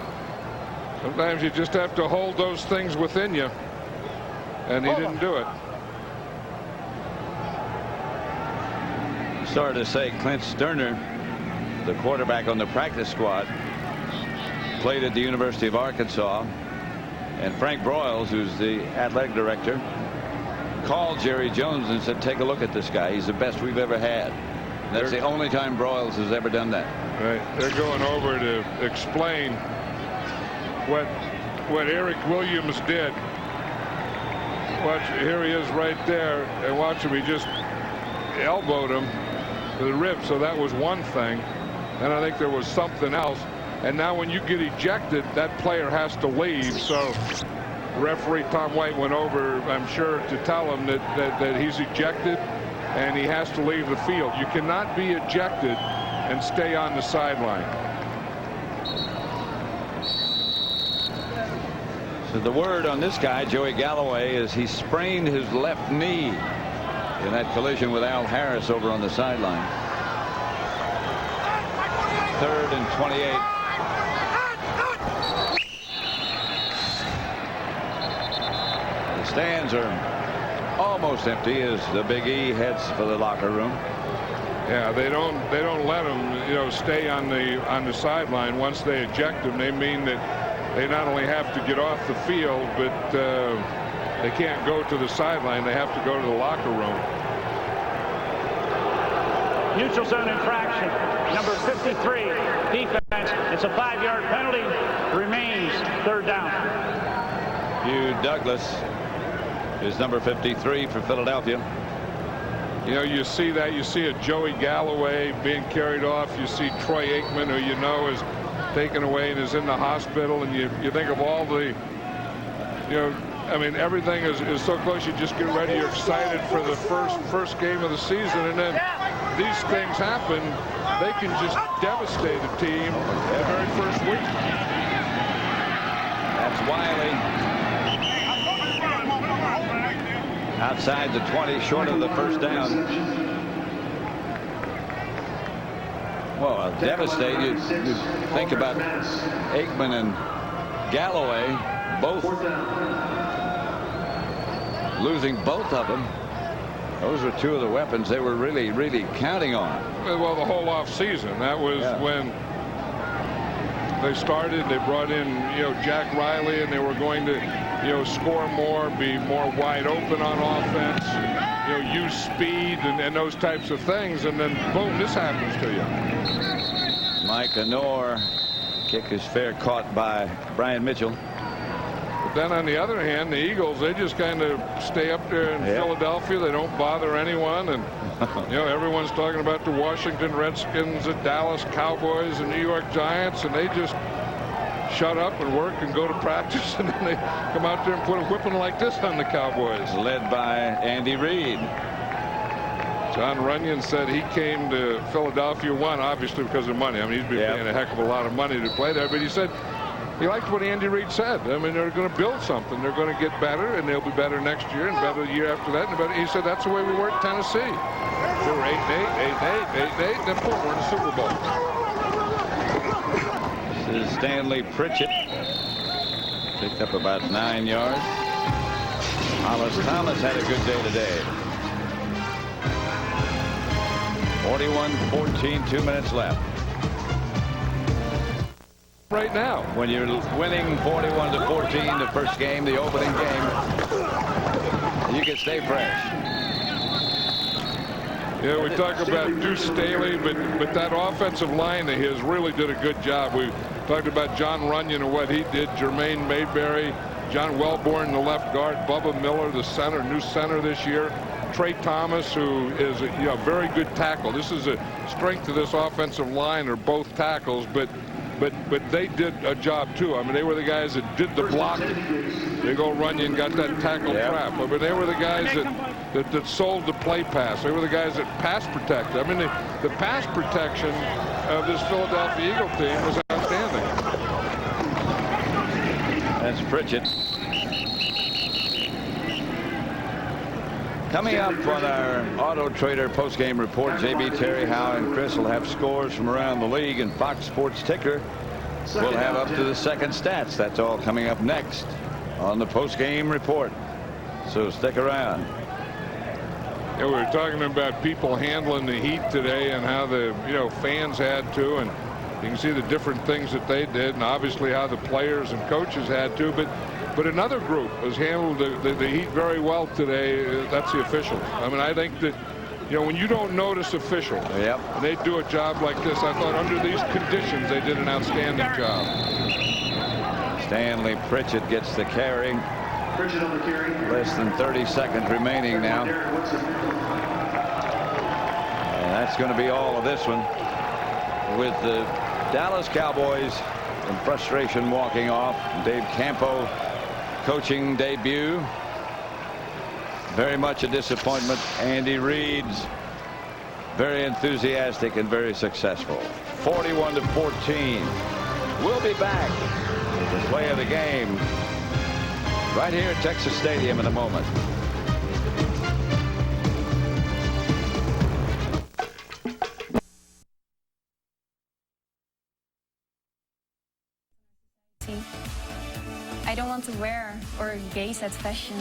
sometimes you just have to hold those things within you, and he didn't do it. Sorry to say, Clint Sterner, the quarterback on the practice squad, played at the University of Arkansas. And Frank Broyles, who's the athletic director, called Jerry Jones and said, take a look at this guy. He's the best we've ever had. And that's the only time Broyles has ever done that. Right. They're going over to explain what Eric Williams did. Watch, here he is right there. And watch him. He just elbowed him to the rib. So that was one thing. And I think there was something else. And now when you get ejected, that player has to leave. So referee Tom White went over, I'm sure, to tell him that he's ejected and he has to leave the field. You cannot be ejected and stay on the sideline. So the word on this guy, Joey Galloway, is he sprained his left knee in that collision with Al Harris over on the sideline. 3rd and 28. The stands are almost empty as the Big E heads for the locker room. Yeah, they don't let them, stay on the sideline. Once they eject them, they mean that they not only have to get off the field, but they can't go to the sideline. They have to go to the locker room. Neutral zone infraction, number 53, defense. It's a 5-yard penalty. Remains 3rd down. Hugh Douglas is number 53 for Philadelphia. You see that. You see a Joey Galloway being carried off. You see Troy Aikman, who is taken away and is in the hospital. And you think of all the, I mean, everything is so close. You just get ready. You're excited for the first game of the season. And then these things happen. They can just devastate a team the very first week. That's Wiley. Outside the 20, short of the first down. Well, devastate. You think about Aikman and Galloway, both losing both of them. Those were 2 of the weapons they were really counting on. Well, the whole off season. That was when they started. They brought in, Jack Riley, and they were going to, score more, be more wide open on offense, use speed and those types of things. And then, boom, this happens to you. Mike Honore, kick is fair, caught by Brian Mitchell. But then on the other hand, the Eagles, they just kind of stay up there in Philadelphia. They don't bother anyone. And, everyone's talking about the Washington Redskins, the Dallas Cowboys, the New York Giants, and they just shut up and work and go to practice, and then they come out there and put a whipping like this on the Cowboys. Led by Andy Reid. John Runyon said he came to Philadelphia, obviously because of money. I mean, he's been paying a heck of a lot of money to play there, but he said he liked what Andy Reid said. I mean, they're going to build something. They're going to get better, and they'll be better next year and better the year after that. And better. He said that's the way we were at Tennessee. They were 8-8, 8-8, 8-8, then boom, we're in the Super Bowl. This is Stanley Pritchett. Picked up about 9 yards. Hollis Thomas had a good day today. 41-14, 2 minutes left. Right now. When you're winning 41-14 the first game, the opening game, you can stay fresh. Yeah, we talk about Duce Staley, but that offensive line of his really did a good job. We talked about John Runyon and what he did, Jermaine Mayberry, John Welborn, the left guard, Bubba Miller, the center, new center this year, Trey Thomas, who is a very good tackle. This is a strength of this offensive line, are both tackles, but they did a job too. I mean, they were the guys that did the blocking. They go Runyon got that tackle trap. I mean, they were the guys that sold the play pass. They were the guys that pass protected. I mean, the pass protection of this Philadelphia Eagle team was outstanding. That's Pritchett. Coming up on our Auto Trader postgame report, JB, Terry, Howe, and Chris will have scores from around the league, and Fox Sports Ticker will have up to the second stats. That's all coming up next on the postgame report. So stick around. Yeah, we were talking about people handling the heat today and how the fans had to, and you can see the different things that they did, and obviously how the players and coaches had to. But another group has handled the heat very well today. That's the officials. I mean, I think that, when you don't notice officials, and they do a job like this, I thought under these conditions they did an outstanding job. Stanley Pritchett gets the carry. Less than 30 seconds remaining now. And that's going to be all of this one. With the Dallas Cowboys in frustration walking off. Dave Campo coaching debut. Very much a disappointment. Andy Reid's very enthusiastic and very successful. 41-14. We'll be back with the play of the game right here at Texas Stadium in a moment. I don't want to wear or gaze at fashion.